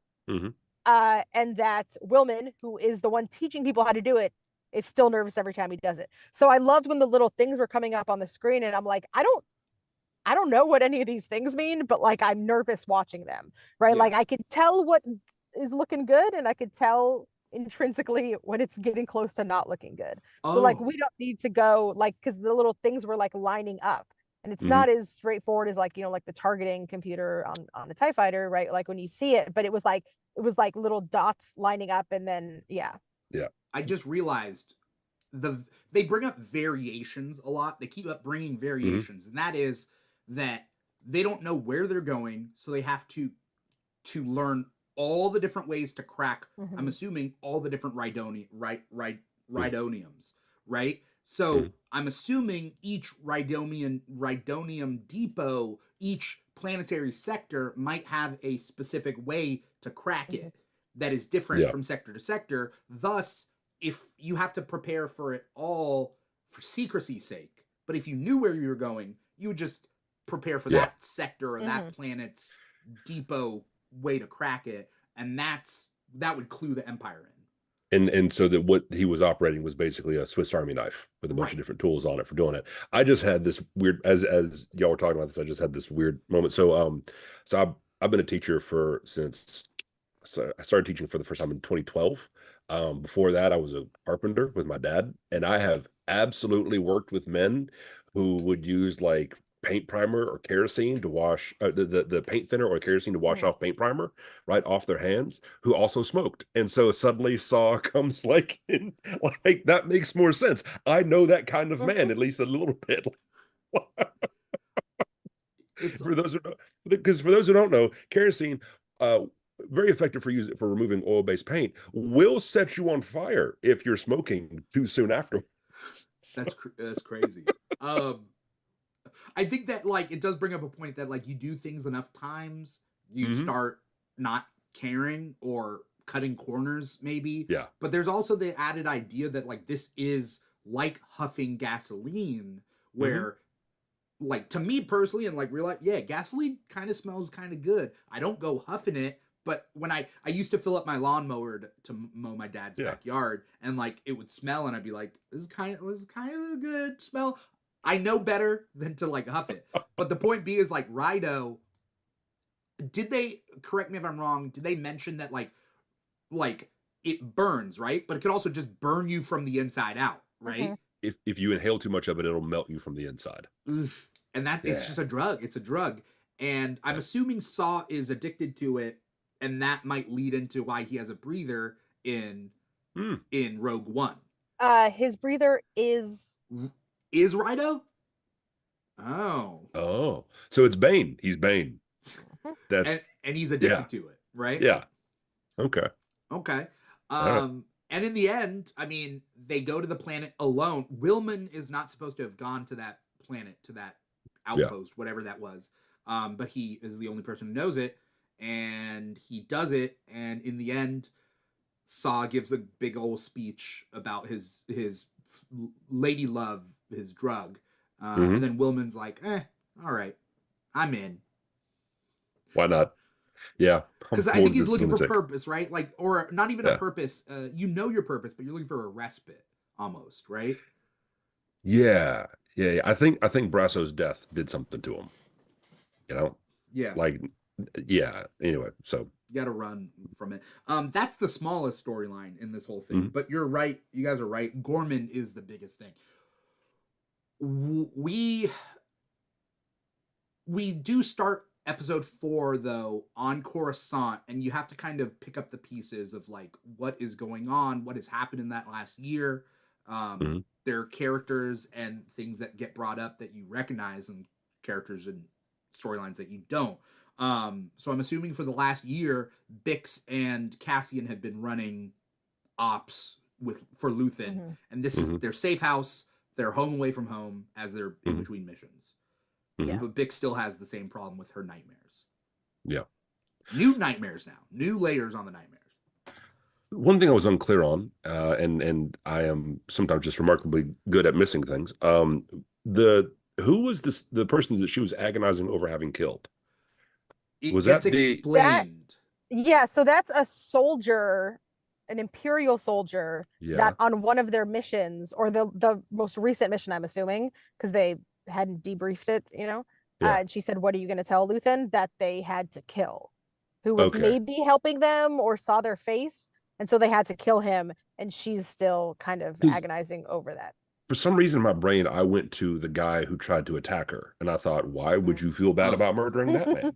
Speaker 2: and that Willman, who is the one teaching people how to do it, is still nervous every time he does it. So I loved when the little things were coming up on the screen, and I'm like, I don't know what any of these things mean, but like I'm nervous watching them, right? Yeah. Like I could tell what is looking good, and I could tell intrinsically when it's getting close to not looking good. So like we don't need to go like because the little things were like lining up, and it's not as straightforward as like like the targeting computer on a TIE fighter, right? Like when you see it, but it was like little dots lining up, and then yeah.
Speaker 1: I just realized they bring up variations a lot. They keep up bringing variations, and that is that they don't know where they're going, so they have to learn all the different ways to crack. I'm assuming all the different rhydoniums, right? So I'm assuming each rhydonium depot, each planetary sector might have a specific way to crack it that is different from sector to sector. Thus, if you have to prepare for it all for secrecy's sake, but if you knew where you were going, you would just prepare for that sector or that planet's depot way to crack it, and that would clue the Empire in.
Speaker 3: And so that what he was operating was basically a Swiss Army knife with a bunch of different tools on it for doing it. I just had this weird, as y'all were talking about this, I just had this weird moment. So I've been a teacher so I started teaching for the first time in 2012. Before that, I was a carpenter with my dad, and I have absolutely worked with men who would use like paint primer or kerosene to wash the paint thinner or kerosene to wash off paint primer right off their hands, who also smoked. And so suddenly Saw comes like in, like that makes more sense. I know that kind of man, at least a little bit. For those who don't know, kerosene, very effective for removing oil-based paint, will set you on fire if you're smoking too soon after.
Speaker 1: That's crazy. I think that like it does bring up a point that like you do things enough times, you start not caring or cutting corners maybe.
Speaker 3: Yeah.
Speaker 1: But there's also the added idea that like this is like huffing gasoline, where like to me personally and like real life, yeah, gasoline kind of smells kind of good. I don't go huffing it, but when I used to fill up my lawnmower to mow my dad's backyard, and like it would smell, and I'd be like, this is kind of a good smell. I know better than to like huff it. But the point being is like Rido, did they, correct me if I'm wrong, did they mention that like it burns, right? But it could also just burn you from the inside out, right?
Speaker 3: If you inhale too much of it, it'll melt you from the inside.
Speaker 1: And that it's just a drug. It's a drug. And I'm assuming Saw is addicted to it, and that might lead into why he has a breather in Rogue One.
Speaker 2: His breather is
Speaker 1: Rido? Oh.
Speaker 3: So it's Bane. He's Bane. That's
Speaker 1: and he's addicted to it, right?
Speaker 3: Yeah. Okay.
Speaker 1: And in the end, I mean, they go to the planet alone. Willman is not supposed to have gone to that planet, to that outpost, whatever that was. But he is the only person who knows it, and he does it. And in the end, Saw gives a big old speech about his lady love, his drug. And then Willman's like, all right, I'm in.
Speaker 3: Why not? Yeah.
Speaker 1: Because I think he's looking for purpose, right? Like, or not even a purpose. You know your purpose, but you're looking for a respite almost, right?
Speaker 3: Yeah. I think Brasso's death did something to him. You know?
Speaker 1: Yeah.
Speaker 3: Like, yeah. Anyway, so
Speaker 1: you got to run from it. That's the smallest storyline in this whole thing. But you're right. You guys are right. Gorman is the biggest thing. We do start episode 4 though on Coruscant, and you have to kind of pick up the pieces of like what is going on, what has happened in that last year. There are characters and things that get brought up that you recognize, and characters and storylines that you don't. So I'm assuming for the last year, Bix and Cassian have been running ops for Luthen, and this is their safe house, their home away from home as they're in between missions. But Bix still has the same problem with her nightmares.
Speaker 3: Yeah.
Speaker 1: New nightmares now. New layers on the nightmares.
Speaker 3: One thing I was unclear on, and I am sometimes just remarkably good at missing things. Who was the person that she was agonizing over having killed?
Speaker 1: Was that explained?
Speaker 2: So that's a soldier, an Imperial soldier that on one of their missions, or the most recent mission, I'm assuming, because they hadn't debriefed it, you know. And she said, what are you going to tell Luthen? That they had to kill, who was maybe helping them or saw their face, and so they had to kill him, and she's still kind of agonizing over that.
Speaker 3: For some reason in my brain, I went to the guy who tried to attack her, and I thought, why would you feel bad about murdering that man?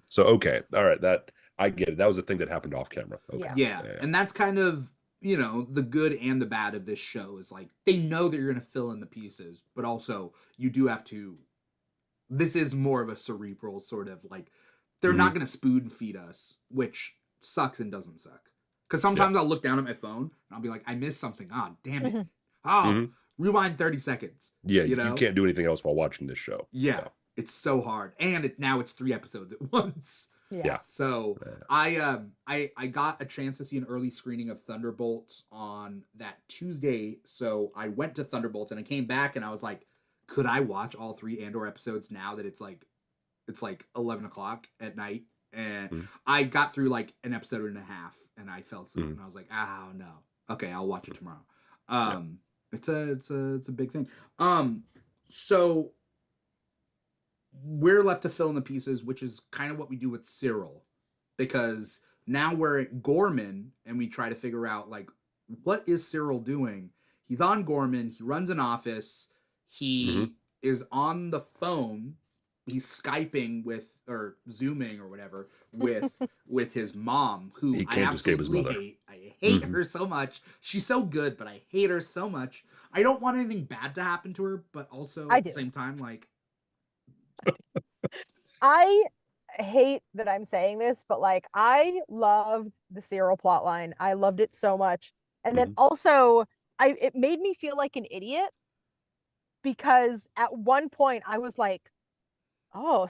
Speaker 3: So all right, that I get it. That was the thing that happened off camera.
Speaker 1: Yeah. And that's kind of, you know, the good and the bad of this show is like they know that you're going to fill in the pieces, but also you do have to. This is more of a cerebral sort of like they're not going to spoon feed us, which sucks and doesn't suck. Because sometimes I'll look down at my phone and I'll be like, I missed something. Oh, damn it. Rewind 30 seconds.
Speaker 3: Yeah, you can't do anything else while watching this show.
Speaker 1: Yeah. It's so hard. And now it's 3 episodes at once.
Speaker 2: Yeah.
Speaker 1: So I got a chance to see an early screening of Thunderbolts on that Tuesday. So I went to Thunderbolts and I came back and I was like, could I watch all 3 Andor episodes now that it's like 11 o'clock at night? And I got through like an episode and a half and I fell asleep and I was like, oh no. Okay, I'll watch it tomorrow. It's a big thing. So we're left to fill in the pieces, which is kind of what we do with Cyril, because now we're at Gorman and we try to figure out like, what is Cyril doing? He's on Gorman. He runs an office. He is on the phone. He's Skyping with, or Zooming or whatever with his mom, who I absolutely hate. I hate her so much. She's so good, but I hate her so much. I don't want anything bad to happen to her, but also at the same time, like,
Speaker 2: I hate that I'm saying this, but like I loved the Cyril plotline. I loved it so much. And then also it made me feel like an idiot, because at one point I was like, oh,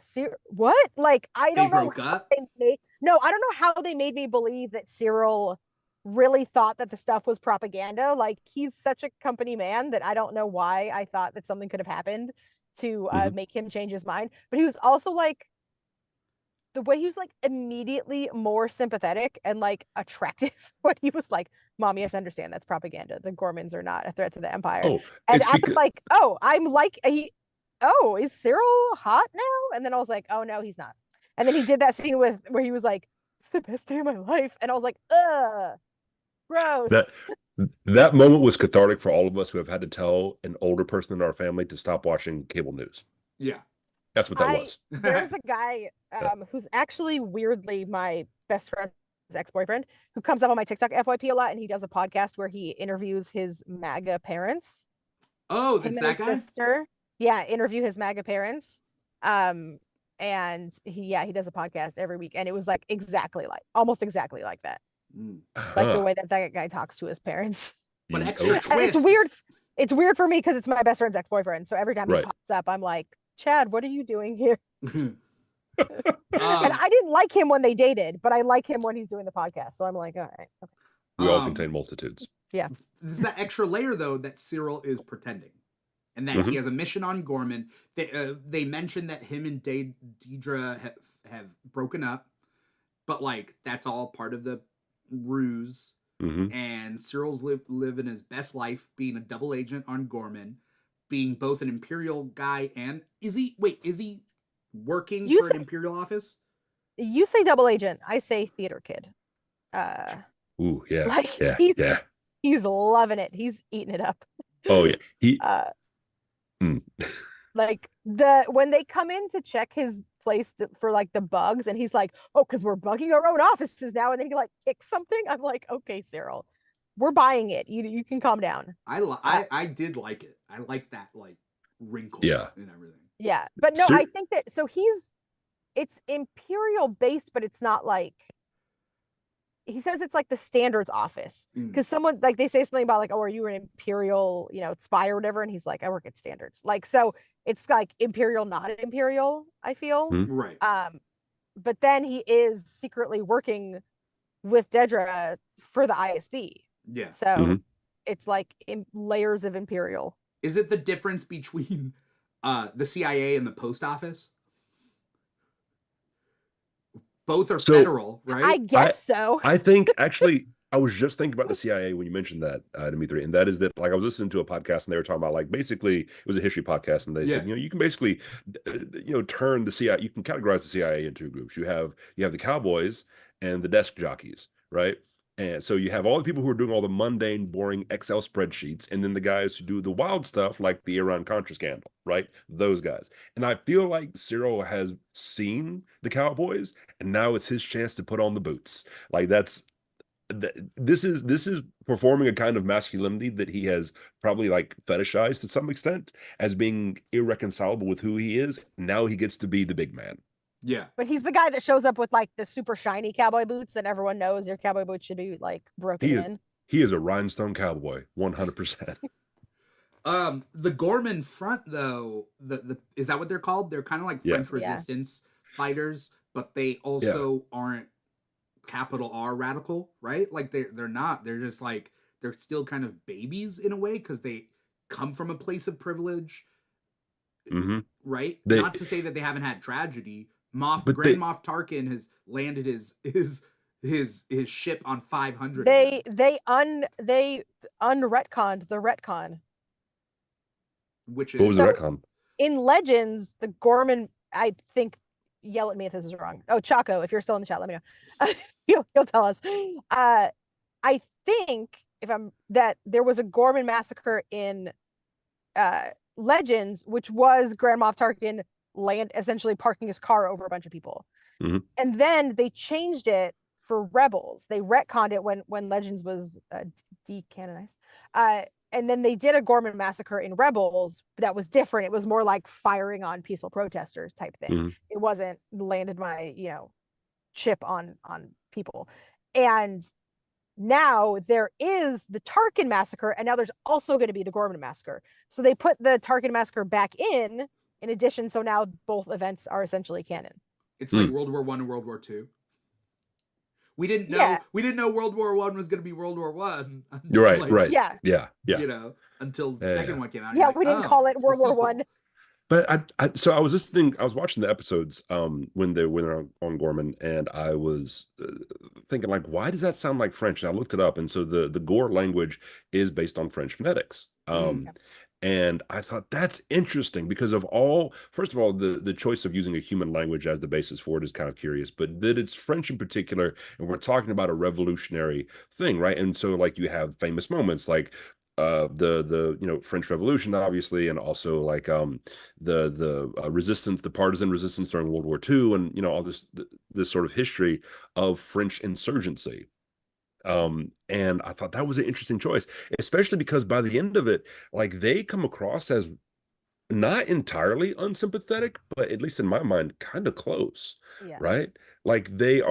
Speaker 2: what? Like I don't know. No, I don't know how they made me believe that Cyril really thought that the stuff was propaganda. Like, he's such a company man that I don't know why I thought that something could have happened to make him change his mind. But he was also like, the way he was like immediately more sympathetic and like attractive when he was like, Mom, you have to understand that's propaganda. The Gormans are not a threat to the Empire.
Speaker 3: Oh,
Speaker 2: And
Speaker 3: it's
Speaker 2: I was
Speaker 3: because
Speaker 2: like, oh, I'm like, oh, is Cyril hot now? And then I was like, oh no, he's not. And then he did that scene where he was like, it's the best day of my life. And I was like, ugh, gross.
Speaker 3: that moment was cathartic for all of us who have had to tell an older person in our family to stop watching cable news.
Speaker 1: Yeah.
Speaker 3: That's what that was.
Speaker 2: There's a guy who's actually weirdly my best friend's ex-boyfriend who comes up on my TikTok FYP a lot, and he does a podcast where he interviews his MAGA parents.
Speaker 1: Oh,
Speaker 2: Him
Speaker 1: it's
Speaker 2: and
Speaker 1: that
Speaker 2: his
Speaker 1: guy?
Speaker 2: sister. Yeah, interview his MAGA parents. And he does a podcast every week, and it was like almost exactly like that. Like the way that guy talks to his parents.
Speaker 1: But extra
Speaker 2: And it's weird. It's weird for me because it's my best friend's ex-boyfriend. So every time he pops up, I'm like, Chad, what are you doing here? And I didn't like him when they dated, but I like him when he's doing the podcast. So I'm like, all right. Okay.
Speaker 3: We all contain multitudes.
Speaker 2: Yeah.
Speaker 1: This is that extra layer, though, that Cyril is pretending. And that he has a mission on Gorman. They mentioned that him and Deidre have broken up. But, like, that's all part of the ruse. And Cyril's living his best life, being a double agent on Gorman, being both an Imperial guy and... Is he working for an Imperial office?
Speaker 2: You say double agent. I say theater kid.
Speaker 3: Ooh, yeah.
Speaker 2: Like,
Speaker 3: yeah.
Speaker 2: He's loving it. He's eating it up.
Speaker 3: Oh, yeah.
Speaker 2: Like, when they come in to check his place for like the bugs, and he's like, oh, because we're bugging our own offices now, and then he like kicks something. I'm like, okay, Cyril, we're buying it. You can calm down.
Speaker 1: I did like it. I like that, like, wrinkle and everything.
Speaker 2: Yeah, but no, I think that it's Imperial based, but it's not like, he says it's like the standards office, because someone, like, they say something about like, oh, are you an Imperial, spy or whatever, and he's like, I work at standards. Like, so it's like Imperial, not an Imperial, I feel.
Speaker 1: Right.
Speaker 2: But then he is secretly working with Dedra for the ISB.
Speaker 1: Yeah.
Speaker 2: So it's like in layers of Imperial.
Speaker 1: Is it the difference between the CIA and the post office? Both are federal, right?
Speaker 2: I guess so.
Speaker 3: I think, actually, I was just thinking about the CIA when you mentioned that, Dimithri, and that is that, like, I was listening to a podcast and they were talking about, like, basically, it was a history podcast, and they said, you can basically, turn the CIA, you can categorize the CIA in two groups. You have the cowboys and the desk jockeys, right? And so you have all the people who are doing all the mundane, boring Excel spreadsheets, and then the guys who do the wild stuff, like the Iran-Contra scandal, right? Those guys. And I feel like Cyril has seen the cowboys, and now it's his chance to put on the boots. Like, this is performing a kind of masculinity that he has probably, like, fetishized to some extent as being irreconcilable with who he is. Now he gets to be the big man.
Speaker 1: Yeah.
Speaker 2: But he's the guy that shows up with like the super shiny cowboy boots, and everyone knows your cowboy boots should be like broken in.
Speaker 3: He is a rhinestone cowboy, 100%.
Speaker 1: The Gorman front, though, the is that what they're called? They're kind of like French resistance fighters, but they also aren't capital R radical, right? Like they're not. They're just like, they're still kind of babies in a way, because they come from a place of privilege, right? Not to say that they haven't had tragedy. Grand Moff Tarkin has landed his ship on 500.
Speaker 2: They unretconned the retcon.
Speaker 1: Which is,
Speaker 3: what was the retcon?
Speaker 2: In Legends, the Gorman, I think, yell at me if this is wrong. Oh, Chaco, if you're still in the chat, let me know. You'll tell us. I think that there was a Gorman massacre in Legends, which was Grand Moff Tarkin essentially parking his car over a bunch of people. And then they changed it for Rebels. They retconned it when Legends was decanonized. And then they did a Gorman massacre in Rebels that was different. It was more like firing on peaceful protesters type thing. It wasn't landed my, chip on people. And now there is the Tarkin massacre, and now there's also going to be the Gorman massacre. So they put the Tarkin massacre back in addition, so now both events are essentially canon.
Speaker 1: It's like World War I and World War II. We didn't know World War One was going to be World War One.
Speaker 3: You're right,
Speaker 1: like,
Speaker 3: right.
Speaker 2: Yeah.
Speaker 3: Yeah.
Speaker 1: You know, until the second one came out.
Speaker 2: Yeah,
Speaker 1: like,
Speaker 2: we didn't call it World War One.
Speaker 3: But so I was watching the episodes when they're on Gorman, and I was thinking like, why does that sound like French? And I looked it up, and so the Gore language is based on French phonetics. And I thought that's interesting because first of all, the choice of using a human language as the basis for it is kind of curious, but that it's French in particular, and we're talking about a revolutionary thing, right? And so like you have famous moments like the French Revolution, obviously, and also like the resistance, the partisan resistance during World War II, and all this sort of history of French insurgency. And I thought that was an interesting choice, especially because by the end of it, like they come across as not entirely unsympathetic, but at least in my mind, kind of close, right? Like they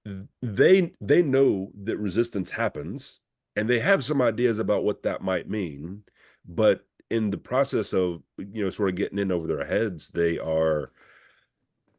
Speaker 3: know that resistance happens, and they have some ideas about what that might mean, but in the process of sort of getting in over their heads, they are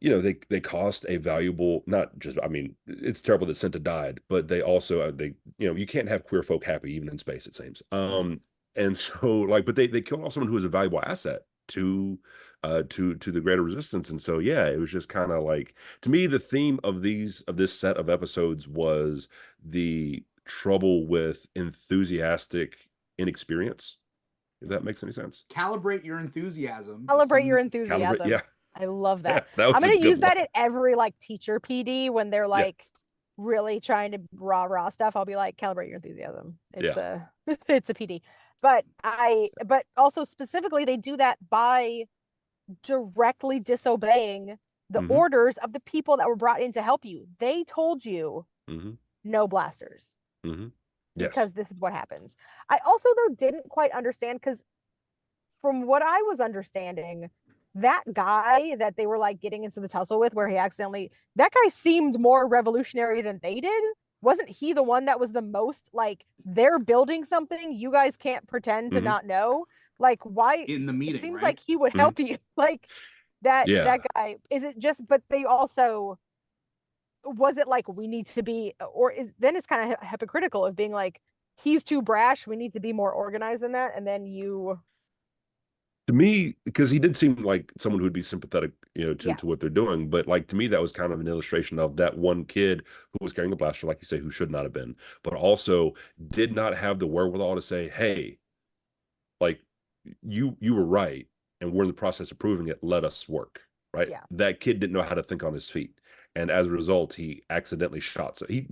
Speaker 3: they cost a valuable, not just, I mean, it's terrible that Senta died, but they also you can't have queer folk happy even in space, it seems. And so like, but they killed off someone who was a valuable asset to the greater resistance. And so yeah, it was just kind of like, to me, the theme of this set of episodes was the trouble with enthusiastic inexperience, if that makes any sense.
Speaker 1: Calibrate your enthusiasm.
Speaker 2: Yeah, I love that.
Speaker 3: I'm
Speaker 2: going to use that at every like teacher PD when they're like really trying to rah stuff. I'll be like, calibrate your enthusiasm. It's it's a PD. But also specifically they do that by directly disobeying the orders of the people that were brought in to help you. They told you no blasters. Because this is what happens. I also though didn't quite understand, because from what I was understanding, that guy that they were like getting into the tussle with, where he accidentally, that guy seemed more revolutionary than they did. Wasn't he the one that was the most like, they're building something, you guys can't pretend to not know? Like, why
Speaker 1: in the meeting?
Speaker 2: It seems like he would help you. Like that guy. Is it just? But they also, was it like, we need to be, or then it's kind of hypocritical of being like, he's too brash, we need to be more organized than that, and then you.
Speaker 3: To me, because he did seem like someone who would be sympathetic, to what they're doing. But like, to me, that was kind of an illustration of that one kid who was carrying a blaster, like you say, who should not have been, but also did not have the wherewithal to say, hey, like you were right, and we're in the process of proving it. Let us work, right?
Speaker 2: Yeah.
Speaker 3: That kid didn't know how to think on his feet. And as a result, he accidentally shot. So he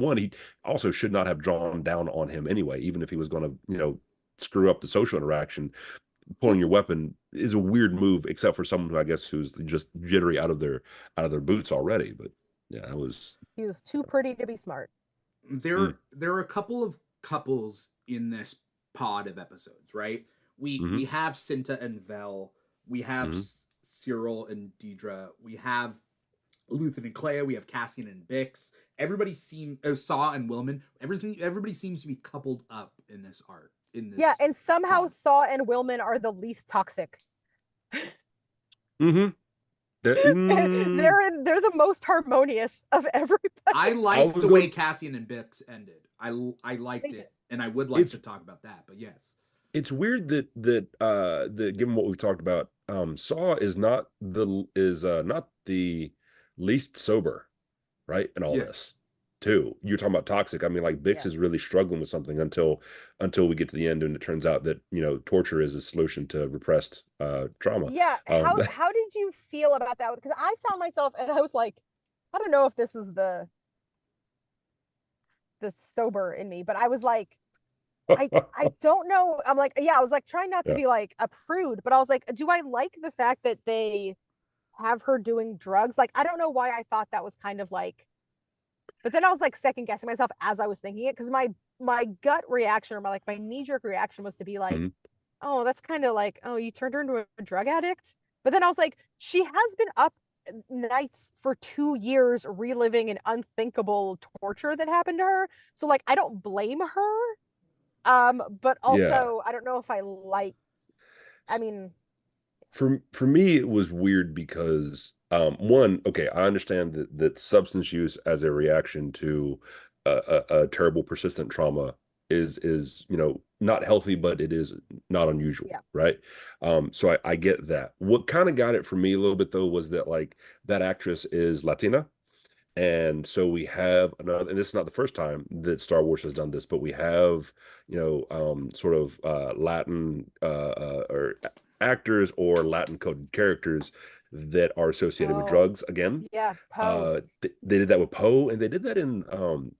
Speaker 3: also should not have drawn down on him anyway, even if he was going to, screw up the social interaction. Pulling your weapon is a weird move, except for someone who I guess who's just jittery out of their boots already. But yeah,
Speaker 2: he was too pretty to be smart.
Speaker 1: There are a couple of couples in this pod of episodes, right? We have Cinta and Vel, we have Cyril and Deidre, we have Luthen and Clea, we have Cassian and Bix. Everybody Saw and Wilman. Everybody seems to be coupled up in this art.
Speaker 2: Yeah, and somehow Saw and Wilman are the least toxic.
Speaker 3: They're
Speaker 2: the most harmonious of everybody.
Speaker 1: I liked the way Cassian and Bix ended. I liked it, and I would like to talk about that. But yes,
Speaker 3: it's weird that given what we've talked about, Saw is not the least sober, right? In all this. Too, you're talking about toxic. I mean, like Bix is really struggling with something until we get to the end, and it turns out that torture is a solution to repressed trauma.
Speaker 2: Yeah. How did you feel about that? Because I found myself, and I was like, I don't know if this is the sober in me, but I was like, I don't know. I'm like, I was like trying not to be like a prude, but I was like, do I like the fact that they have her doing drugs? Like, I don't know why I thought that was kind of like. But then I was like second guessing myself as I was thinking it, because my gut reaction, or my knee-jerk reaction, was to be like, oh, that's kind of like, oh, you turned her into a drug addict. But then I was like, she has been up nights for 2 years reliving an unthinkable torture that happened to her. So like, I don't blame her. But also I don't know if I like. I mean,
Speaker 3: for me it was weird because one, okay, I understand that substance use as a reaction to a terrible persistent trauma is not healthy, but it is not unusual,
Speaker 2: Yeah.
Speaker 3: right? So I get that. What kind of got it for me a little bit though was that like that actress is Latina. And so we have another, and this is not the first time that Star Wars has done this, but we have, sort of Latin or actors or Latin coded characters that are associated with
Speaker 2: Oh,
Speaker 3: drugs again.
Speaker 2: yeah, Poe.
Speaker 3: They did that with Poe, and they did that in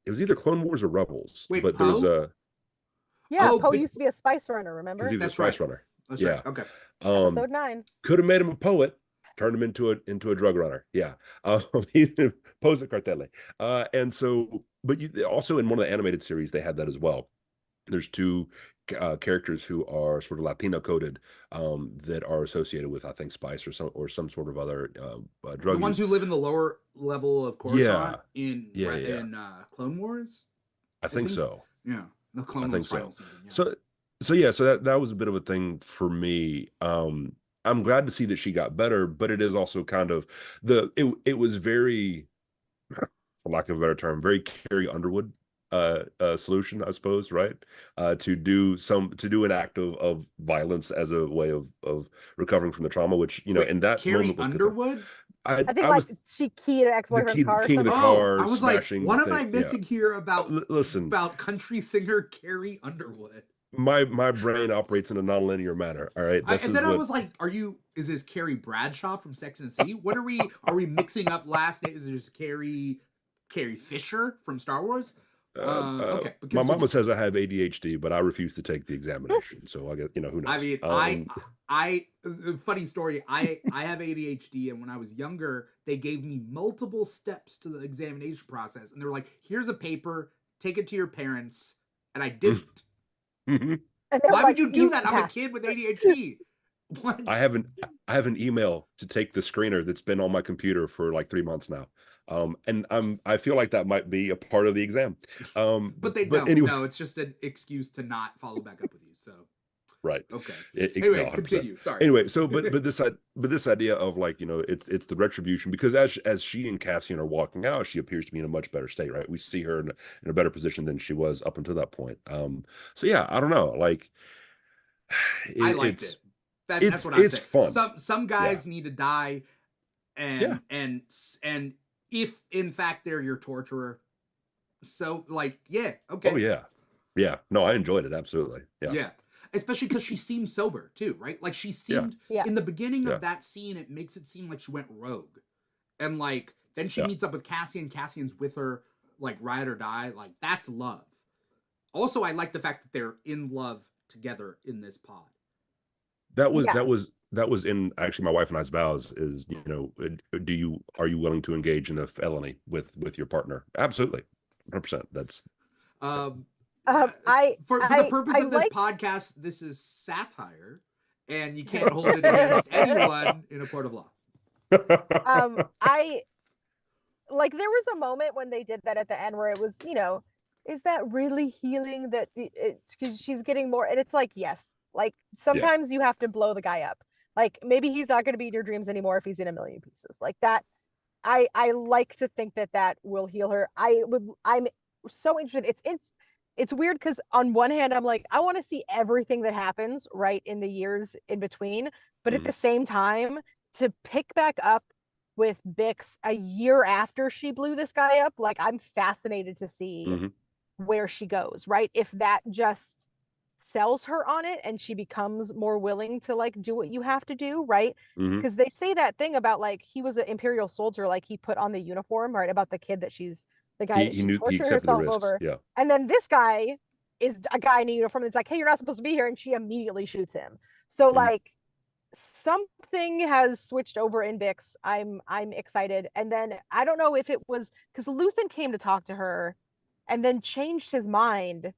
Speaker 3: it was either Clone Wars or Rebels,
Speaker 1: Wait,
Speaker 3: but there's
Speaker 1: Poe?
Speaker 3: a
Speaker 2: Yeah,
Speaker 1: Oh,
Speaker 2: Poe
Speaker 1: but
Speaker 2: used to be a spice runner,
Speaker 3: because
Speaker 2: remember?
Speaker 3: he was a
Speaker 1: that's right.
Speaker 3: spice runner.
Speaker 1: That's right.
Speaker 3: Yeah.
Speaker 1: Okay.
Speaker 3: Um,
Speaker 2: Episode 9.
Speaker 3: could have made him a poet, turned him into a drug runner. Yeah, he posed a cartelle. And so, but also in one of the animated series they had that as well. There's two characters who are sort of Latino coded that are associated with I think spice or some sort of other
Speaker 1: The
Speaker 3: drug
Speaker 1: ones
Speaker 3: use.
Speaker 1: who live in the lower level of
Speaker 3: Yeah,
Speaker 1: Coruscant in
Speaker 3: yeah.
Speaker 1: Clone Wars.
Speaker 3: I think
Speaker 1: think.
Speaker 3: so.
Speaker 1: Yeah, the
Speaker 3: I
Speaker 1: Clone
Speaker 3: think
Speaker 1: Wars final
Speaker 3: so.
Speaker 1: season. Yeah.
Speaker 3: So yeah, so that was a bit of a thing for me. I'm glad to see that she got better, but it is also kind of it was very, for lack of a better term, very Carrie Underwood solution, I suppose, right? To do an act of violence as a way of recovering from the trauma, which
Speaker 1: Wait,
Speaker 3: in that
Speaker 1: Carrie
Speaker 3: moment was good.
Speaker 1: Underwood?
Speaker 2: I think
Speaker 3: I
Speaker 2: like
Speaker 3: was
Speaker 2: she keyed an ex-boyfriend's car or
Speaker 3: king of the
Speaker 2: something.
Speaker 3: car,
Speaker 1: I was like,
Speaker 3: smashing
Speaker 1: what
Speaker 3: the
Speaker 1: am I
Speaker 3: thing.
Speaker 1: missing here about
Speaker 3: Listen,
Speaker 1: country singer Carrie Underwood?
Speaker 3: my brain operates in a nonlinear manner. All right,
Speaker 1: And then I was like, is this Carrie Bradshaw from Sex and the City? What are we mixing up last names? Is it just Carrie Fisher from Star Wars? Okay, but
Speaker 3: my
Speaker 1: continue.
Speaker 3: mama says I have ADHD, but I refuse to take the examination. So I get, who knows?
Speaker 1: I mean, funny story. I have ADHD, and when I was younger, they gave me multiple steps to the examination process, and they were like, "Here's a paper, take it to your parents," and I didn't.
Speaker 2: And
Speaker 1: Why
Speaker 2: like,
Speaker 1: would you do that? I'm a kid with ADHD. What?
Speaker 3: I have an email to take the screener that's been on my computer for like 3 months now. And I feel like that might be a part of the exam.
Speaker 1: But they don't.
Speaker 3: Anyway.
Speaker 1: No, it's just an excuse to not follow back up with you. So
Speaker 3: right.
Speaker 1: Okay.
Speaker 3: Anyway,
Speaker 1: no, continue. Sorry.
Speaker 3: Anyway, so but this idea of like, it's the retribution, because as she and Cassian are walking out, she appears to be in a much better state, right? We see her in a better position than she was up until that point. So yeah, I don't know, like
Speaker 1: I liked it. That's what I'm saying.
Speaker 3: Fun.
Speaker 1: Some guys need to die, and if in fact they're your torturer, so like okay.
Speaker 3: Oh yeah. No, I enjoyed it absolutely. Yeah.
Speaker 1: Especially because she seemed sober too, right? Like she seemed in the beginning of that scene. It makes it seem like she went rogue, and like then she meets up with Cassian. Cassian's with her, like ride or die. Like that's love. Also, I like the fact that they're in love together in this pod.
Speaker 3: That was in actually my wife and I's vows is, are you willing to engage in a felony with your partner? Absolutely. 100%. That's
Speaker 1: for the purpose of this podcast, this is satire, and you can't hold it against anyone in a court of law.
Speaker 2: I like there was a moment when they did that at the end where it was, is that really healing that because she's getting more, and it's like, yes, like sometimes you have to blow the guy up. Like maybe he's not going to be in your dreams anymore if he's in a million pieces like that. I like to think that will heal her. I'm so interested. It's weird because on one hand I'm like, I want to see everything that happens right in the years in between, but at the same time to pick back up with Bix a year after she blew this guy up, like I'm fascinated to see where she goes, right? If that just sells her on it and she becomes more willing to like do what you have to do, right? Because they say that thing about like he was an Imperial soldier, like he put on the uniform, right? About the kid that she's the guy that she's torturing herself over.
Speaker 3: Yeah.
Speaker 2: And then this guy is a guy in a uniform that's like, hey, you're not supposed to be here, and she immediately shoots him. So like something has switched over in Bix. I'm excited. And then I don't know if it was because Luthen came to talk to her and then changed his mind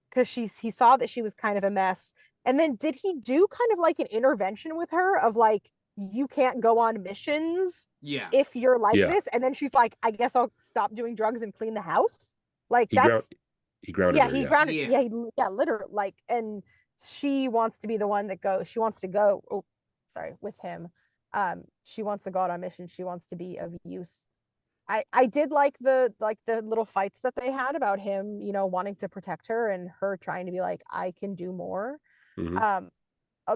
Speaker 2: because he saw that she was kind of a mess. And then did he do kind of like an intervention with her of like, you can't go on missions if you're like this? And then she's like, I guess I'll stop doing drugs and clean the house. Like
Speaker 3: he grounded her.
Speaker 2: He grounded. Yeah, literally. Like, and she wants to be the one that goes. She wants to go. Oh, with him. She wants to go out on mission. She wants to be of use. I did like the little fights that they had about him, wanting to protect her and her trying to be like, I can do more.
Speaker 3: Mhm.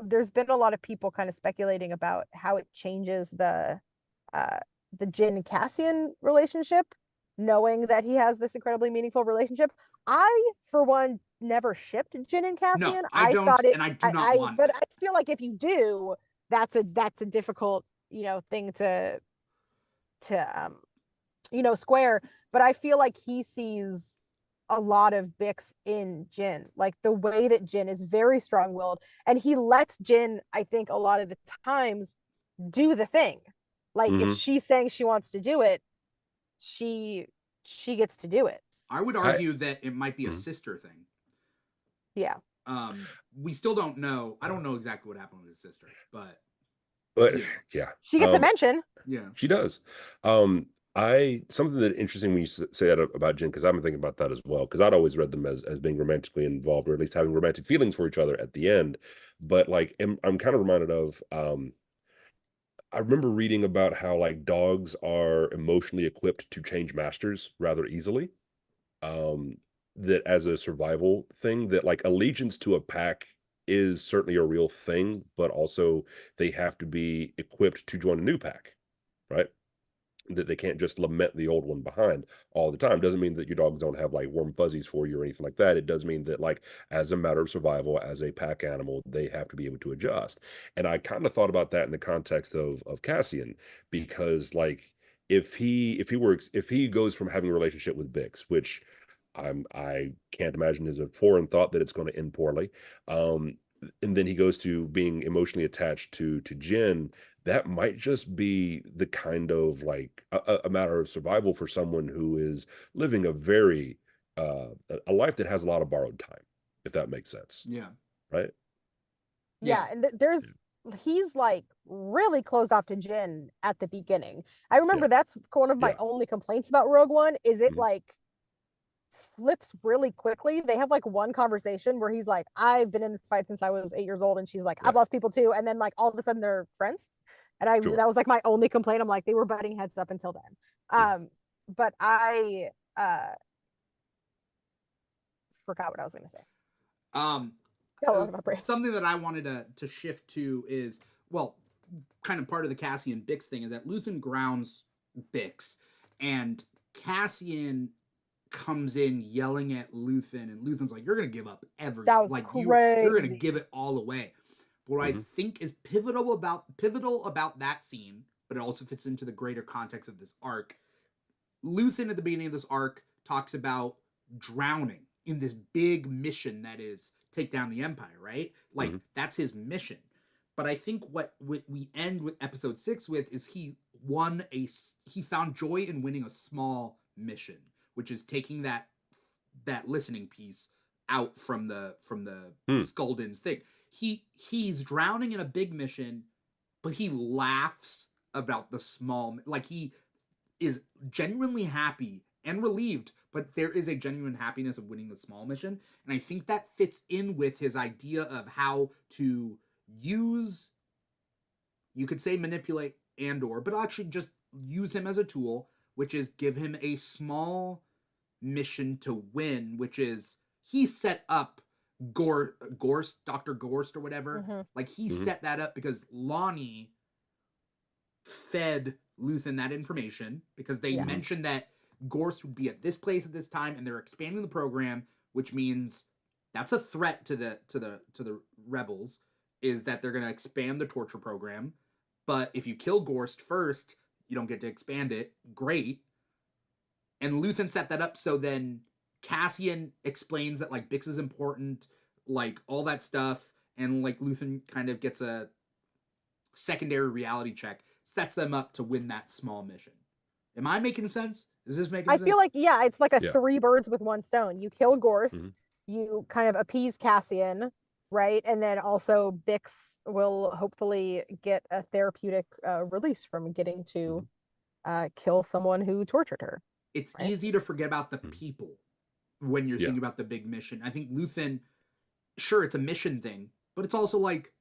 Speaker 2: There's been a lot of people kind of speculating about how it changes the Jin Cassian relationship, knowing that he has this incredibly meaningful relationship. I, for one, never shipped Jin and
Speaker 1: No,
Speaker 2: Cassian.
Speaker 1: I don't,
Speaker 2: thought it,
Speaker 1: and I do not want
Speaker 2: but
Speaker 1: that.
Speaker 2: I feel like if you do, that's a difficult, thing to square. But I feel like he sees a lot of Bix in Jin, like the way that Jin is very strong-willed, and he lets Jin, I think, a lot of the times do the thing. Like if
Speaker 3: Mhm.
Speaker 2: she's saying she wants to do it, she gets to do it.
Speaker 1: I would
Speaker 3: I
Speaker 1: argue that it might be a
Speaker 3: Mhm.
Speaker 1: sister thing.
Speaker 2: Yeah.
Speaker 1: We still don't know. I don't know exactly what happened with his sister, but
Speaker 3: But
Speaker 1: yeah,
Speaker 3: yeah,
Speaker 2: She gets a mention.
Speaker 1: yeah.
Speaker 3: she does. I something that interesting when you say that about Jen, because I've been thinking about that as well. Because I'd always read them as being romantically involved, or at least having romantic feelings for each other at the end. But like, I'm kind of reminded of. I remember reading about how like dogs are emotionally equipped to change masters rather easily. Um, that as a survival thing, that like allegiance to a pack is certainly a real thing, but also they have to be equipped to join a new pack, right? That they can't just lament the old one behind all the time. Doesn't mean that your dogs don't have like warm fuzzies for you or anything like that. It does mean that like as a matter of survival, as a pack animal, they have to be able to adjust. And I kind of thought about that in the context of Cassian, because like if he goes from having a relationship with Bix, which I can't imagine is a foreign thought that it's going to end poorly. And then he goes to being emotionally attached to Jin. That might just be the kind of like a matter of survival for someone who is living a very a life that has a lot of borrowed time, if that makes sense,
Speaker 1: Yeah.
Speaker 3: right?
Speaker 2: Yeah, and he's like really closed off to Jin at the beginning. I remember
Speaker 3: Yeah,
Speaker 2: that's one of my
Speaker 3: yeah.
Speaker 2: only complaints about Rogue One is it
Speaker 3: Mhm.
Speaker 2: like flips really quickly. They have like one conversation where he's like, I've been in this fight since I was 8 years old, and she's like, I've
Speaker 3: Yeah,
Speaker 2: lost people too. And then like all of a sudden they're friends. And I
Speaker 3: sure.
Speaker 2: that was like my only complaint. I'm like, they were butting heads up until then.
Speaker 3: Mhm.
Speaker 2: But I forgot what I was gonna say.
Speaker 1: Um,
Speaker 2: Got lost in my brain.
Speaker 1: Something that I wanted to shift to is, well, kind of part of the Cassian Bix thing is that Luthen grounds Bix, and Cassian comes in yelling at Luthen, and Luthen's like, "You're gonna give up everything.
Speaker 2: That was
Speaker 1: Like you're gonna
Speaker 2: crazy.
Speaker 1: give it all away." What I
Speaker 3: Mhm.
Speaker 1: think is pivotal about that scene, but it also fits into the greater context of this arc. Luthen at the beginning of this arc talks about drowning in this big mission that is take down the Empire, right? Like
Speaker 3: Mhm.
Speaker 1: that's his mission. But I think what we end with episode 6 with is he found joy in winning a small mission, which is taking that listening piece out from the
Speaker 3: Hmm.
Speaker 1: Sculdun's thing. He's drowning in a big mission, but he laughs about the small, like he is genuinely happy and relieved, but there is a genuine happiness of winning the small mission. And I think that fits in with his idea of how to use, you could say manipulate Andor, but actually just use him as a tool, which is give him a small mission to win, which is he set up Gorst, Dr. Gorst or whatever.
Speaker 2: Mm-hmm.
Speaker 1: Like he
Speaker 3: Mhm.
Speaker 1: set that up because Lonnie fed Luthen that information because they
Speaker 2: Yeah.
Speaker 3: Mhm.
Speaker 1: mentioned that Gorst would be at this place at this time, and they're expanding the program, which means that's a threat to the rebels. Is that they're going to expand the torture program, but if you kill Gorst first, you don't get to expand it. Great, and Luthen set that up so then Cassian explains that like Bix is important, like all that stuff, and like Luthen kind of gets a secondary reality check, sets them up to win that small mission. Am I making sense? Is this making
Speaker 2: I feel
Speaker 1: sense?
Speaker 2: like, yeah, it's like a
Speaker 3: Yeah.
Speaker 2: three birds with one stone. You kill Gorst,
Speaker 3: Mhm.
Speaker 2: you kind of appease Cassian, right? And then also Bix will hopefully get a therapeutic release from getting to kill someone who tortured her,
Speaker 1: It's
Speaker 2: right?
Speaker 1: easy to forget about the
Speaker 3: Mhm.
Speaker 1: people when you're
Speaker 3: Yeah.
Speaker 1: thinking about the big mission. I think Luthen, sure, it's a mission thing, but it's also like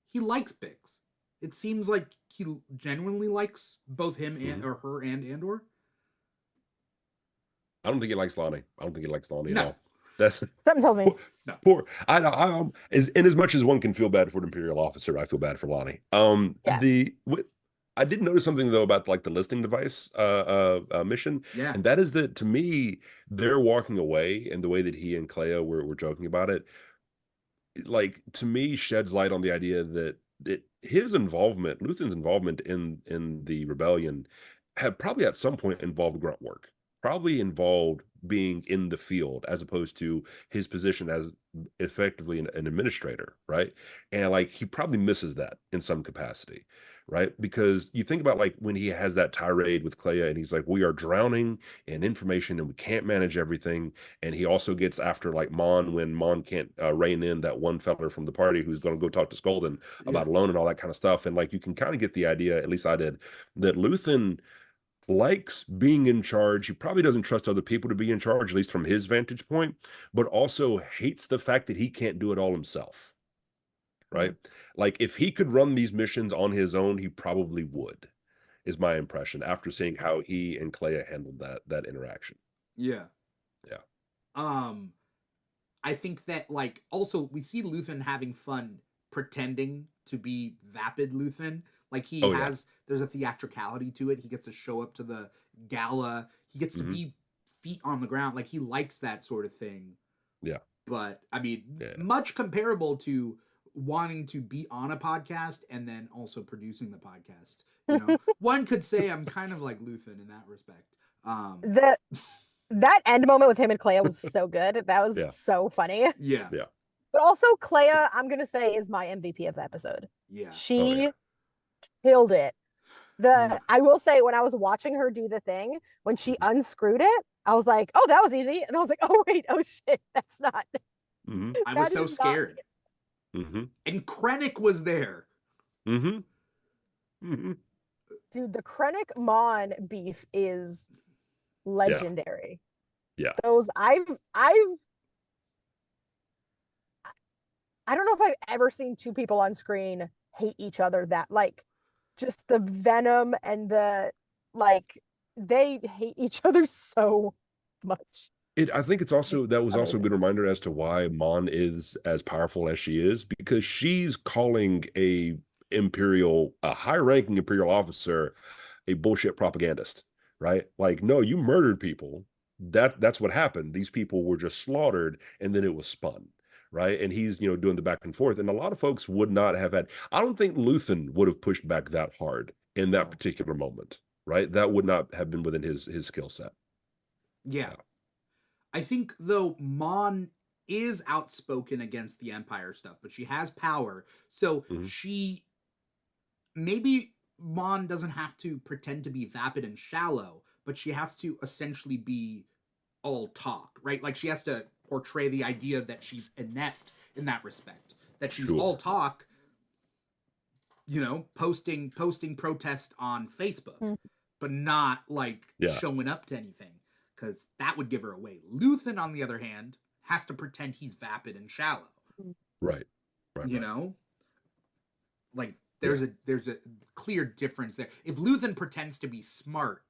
Speaker 1: he likes Bix. It seems like he genuinely likes both him and or her and Andor.
Speaker 3: I don't think he likes Lonnie. I don't think he likes Lonnie at
Speaker 1: No.
Speaker 3: all. That's
Speaker 2: Something tells me.
Speaker 1: No.
Speaker 3: poor. I'm as much as one can feel bad for an Imperial officer, I feel bad for Lonnie. I did notice something though about like the listing device mission,
Speaker 1: Yeah.
Speaker 3: and that is that to me, they're walking away, and the way that he and Clea were joking about it, like to me, sheds light on the idea that his involvement, Luthen's involvement in the rebellion, had probably at some point involved grunt work, probably involved being in the field as opposed to his position as effectively an administrator, right? And like he probably misses that in some capacity, right? Because you think about like when he has that tirade with Clea and he's like, we are drowning in information and we can't manage everything. And he also gets after like Mon when Mon can't rein in that one feller from the party who's going to go talk to Skolden about a loan and all that kind of stuff. And like you can kind of get the idea, at least I did, that Luthen likes being in charge. He probably doesn't trust other people to be in charge, at least from his vantage point, but also hates the fact that he can't do it all himself. Right? Like if he could run these missions on his own, he probably would, is my impression after seeing how he and Clea handled that interaction.
Speaker 1: Yeah.
Speaker 3: Yeah.
Speaker 1: I think that like also we see Luthen having fun pretending to be vapid Luthen. Like there's a theatricality to it. He gets to show up to the gala. He gets to be feet on the ground. Like he likes that sort of thing.
Speaker 3: Yeah.
Speaker 1: But I mean, much comparable to wanting to be on a podcast and then also producing the podcast. You know, one could say I'm kind of like Luthen in that respect.
Speaker 2: That end moment with him and Clea was so good. That was so funny.
Speaker 1: Yeah.
Speaker 2: But also Clea, I'm gonna say, is my MVP of the episode.
Speaker 1: Yeah.
Speaker 2: She killed it. I will say when I was watching her do the thing, when she unscrewed it, I was like, oh, that was easy. And I was like, oh wait, oh shit, that's not.
Speaker 1: I was so scared. And Krennic was there.
Speaker 2: Dude, the Krennic Mon beef is legendary.
Speaker 3: Yeah.
Speaker 2: Those I don't know if I've ever seen two people on screen hate each other that like just the venom and the like they hate each other so much.
Speaker 3: I think it's also that was also a good reminder as to why Mon is as powerful as she is, because she's calling a high-ranking Imperial officer a bullshit propagandist, right? Like, no, you murdered people. That's what happened. These people were just slaughtered, and then it was spun, right? And he's doing the back and forth, and a lot of folks would not have had. I don't think Luthen would have pushed back that hard in that particular moment, right? That would not have been within his skill set.
Speaker 1: Yeah. I think, though, Mon is outspoken against the Empire stuff, but she has power. So maybe Mon doesn't have to pretend to be vapid and shallow, but she has to essentially be all talk, right? Like she has to portray the idea that she's inept in that respect, that she's all talk, posting protest on Facebook, but not like showing up to anything. Because that would give her away. Luthen, on the other hand, has to pretend he's vapid and shallow.
Speaker 3: Right.
Speaker 1: Like there's a clear difference there. If Luthen pretends to be smart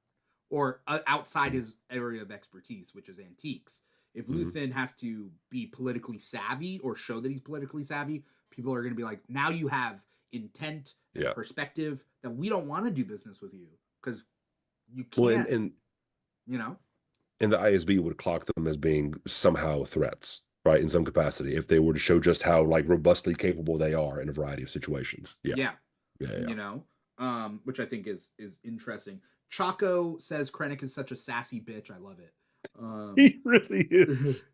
Speaker 1: or outside his area of expertise, which is antiques, if Luthen has to be politically savvy or show that he's politically savvy, people are going to be like, now you have intent and perspective that we don't want to do business with you because you can't.
Speaker 3: And the ISB would clock them as being somehow threats, right, in some capacity, if they were to show just how like robustly capable they are in a variety of situations. Yeah.
Speaker 1: Which I think is interesting. Chaco says Krennic is such a sassy bitch. I love it.
Speaker 3: He really is.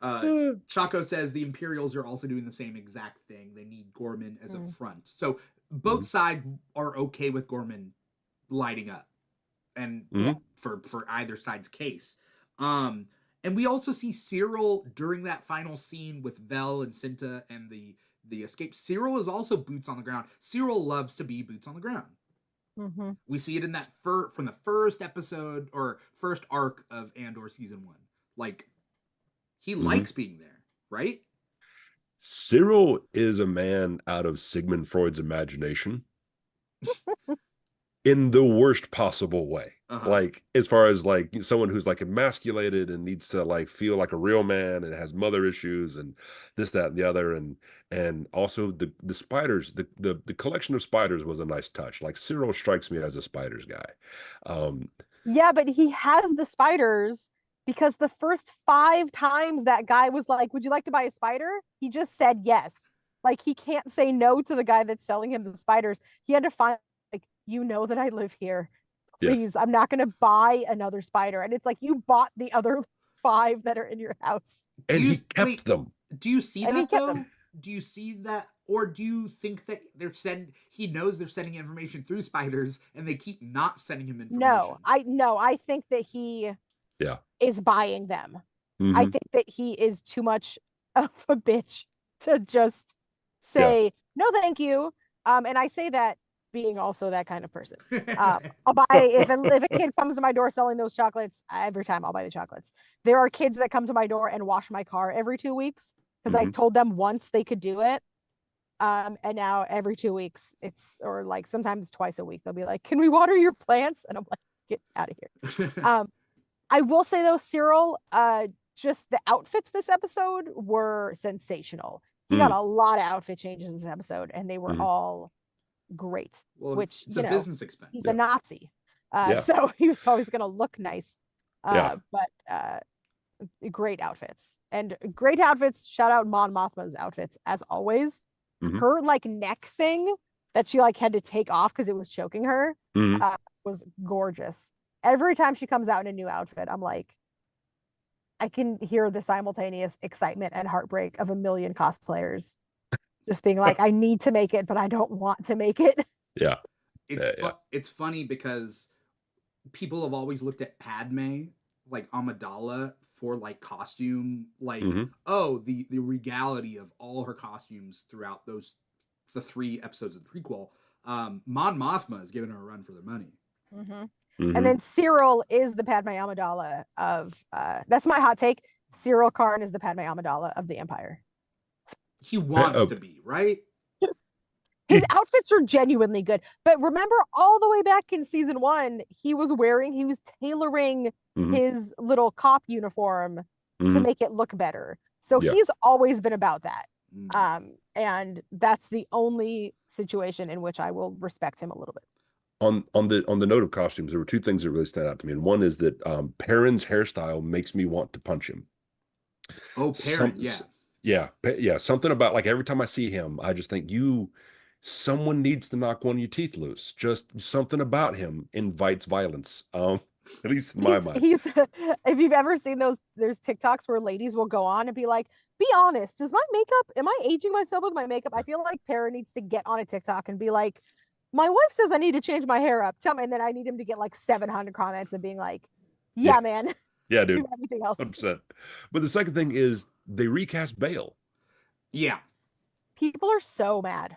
Speaker 1: Chaco says the Imperials are also doing the same exact thing. They need Gorman as a front. So both sides are okay with Gorman lighting up. And for either side's case. And we also see Cyril during that final scene with Vel and Cinta and the escape. Cyril is also boots on the ground. Cyril loves to be boots on the ground. We see it in that from the first episode or first arc of Andor season 1. Like he likes being there, right?
Speaker 3: Cyril is a man out of Sigmund Freud's imagination in the worst possible way. Like, as far as like someone who's like emasculated and needs to like feel like a real man and has mother issues and this, that, and the other. And also the spiders, the collection of spiders was a nice touch. Like, Cyril strikes me as a spiders guy.
Speaker 2: Yeah, but he has the spiders because the first 5 times that guy was like, would you like to buy a spider? He just said yes. Like, he can't say no to the guy that's selling him the spiders. He had to find, like, you know that I live here. Please, yes. I'm not going to buy another spider. And it's like, you bought the other 5 that are in your house.
Speaker 3: And he kept them.
Speaker 1: Do you see that, though? Do you see that? Or do you think that he knows they're sending information through spiders and they keep not sending him information?
Speaker 2: No, I think that he is buying them. I think that he is too much of a bitch to just say, no, thank you. And I say that being also that kind of person. I'll buy, if a kid comes to my door selling those chocolates, every time I'll buy the chocolates. There are kids that come to my door and wash my car every 2 weeks because I told them once they could do it. And now every 2 weeks or like sometimes twice a week, they'll be like, can we water your plants? And I'm like, get out of here. I will say though, Cyril, just the outfits this episode were sensational. He got a lot of outfit changes this episode and they were all great.
Speaker 1: Well,
Speaker 2: which
Speaker 1: it's a business expense.
Speaker 2: He's a Nazi. So he was always going to look nice. But great outfits. And great outfits. Shout out Mon Mothma's outfits as always. Her like neck thing that she like had to take off because it was choking her was gorgeous. Every time she comes out in a new outfit, I'm like, I can hear the simultaneous excitement and heartbreak of a million cosplayers just being like, I need to make it, but I don't want to make it.
Speaker 3: Yeah.
Speaker 1: It's funny because people have always looked at Padme, like Amidala, for like costume, like the regality of all her costumes throughout the 3 episodes of the prequel. Mon Mothma is giving her a run for their money.
Speaker 2: And then Cyril is the Padme Amidala of that's my hot take. Cyril Karn is the Padme Amidala of the Empire.
Speaker 1: He wants to be, right?
Speaker 2: His outfits are genuinely good. But remember all the way back in season 1, he was tailoring his little cop uniform to make it look better. So he's always been about that. And that's the only situation in which I will respect him a little bit.
Speaker 3: On the note of costumes, there were 2 things that really stand out to me. And one is that Perrin's hairstyle makes me want to punch him.
Speaker 1: Oh, Perrin,
Speaker 3: yeah. Something about like every time I see him, I just think someone needs to knock one of your teeth loose. Just something about him invites violence. At least in my mind.
Speaker 2: If you've ever seen there's TikToks where ladies will go on and be like, be honest, am I aging myself with my makeup? I feel like Perrin needs to get on a TikTok and be like, my wife says I need to change my hair up. Tell me, and then I need him to get like 700 comments and being like, yeah. Man.
Speaker 3: Yeah, dude.
Speaker 2: Do everything else.
Speaker 3: 100%. But the second thing is they recast Bale.
Speaker 1: Yeah.
Speaker 2: People are so mad.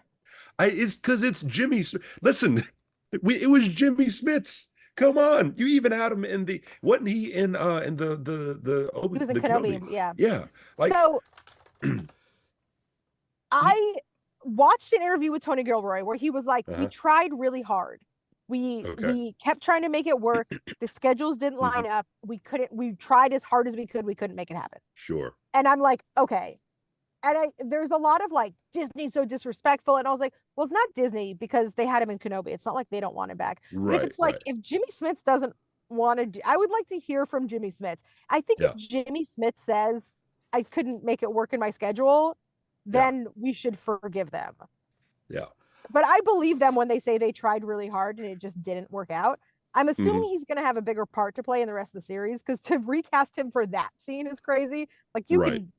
Speaker 3: It's because it's Jimmy. Listen, it was Jimmy Smits. Come on, you even had him in wasn't he in the
Speaker 2: he was in Kenobi.
Speaker 3: Yeah. Like,
Speaker 2: so I watched an interview with Tony Gilroy where he was like, we tried really hard. We kept trying to make it work. The schedules didn't line up. We tried as hard as we could. We couldn't make it happen.
Speaker 3: Sure.
Speaker 2: And I'm like, okay. And there's a lot of like, Disney's so disrespectful. And I was like, well, it's not Disney because they had him in Kenobi. It's not like they don't want him back. Right, if it's like, if Jimmy Smits doesn't want to do, I would like to hear from Jimmy Smits. I think if Jimmy Smits says, I couldn't make it work in my schedule, then we should forgive them.
Speaker 3: Yeah.
Speaker 2: But I believe them when they say they tried really hard and it just didn't work out. I'm assuming he's going to have a bigger part to play in the rest of the series because to recast him for that scene is crazy. Like you can,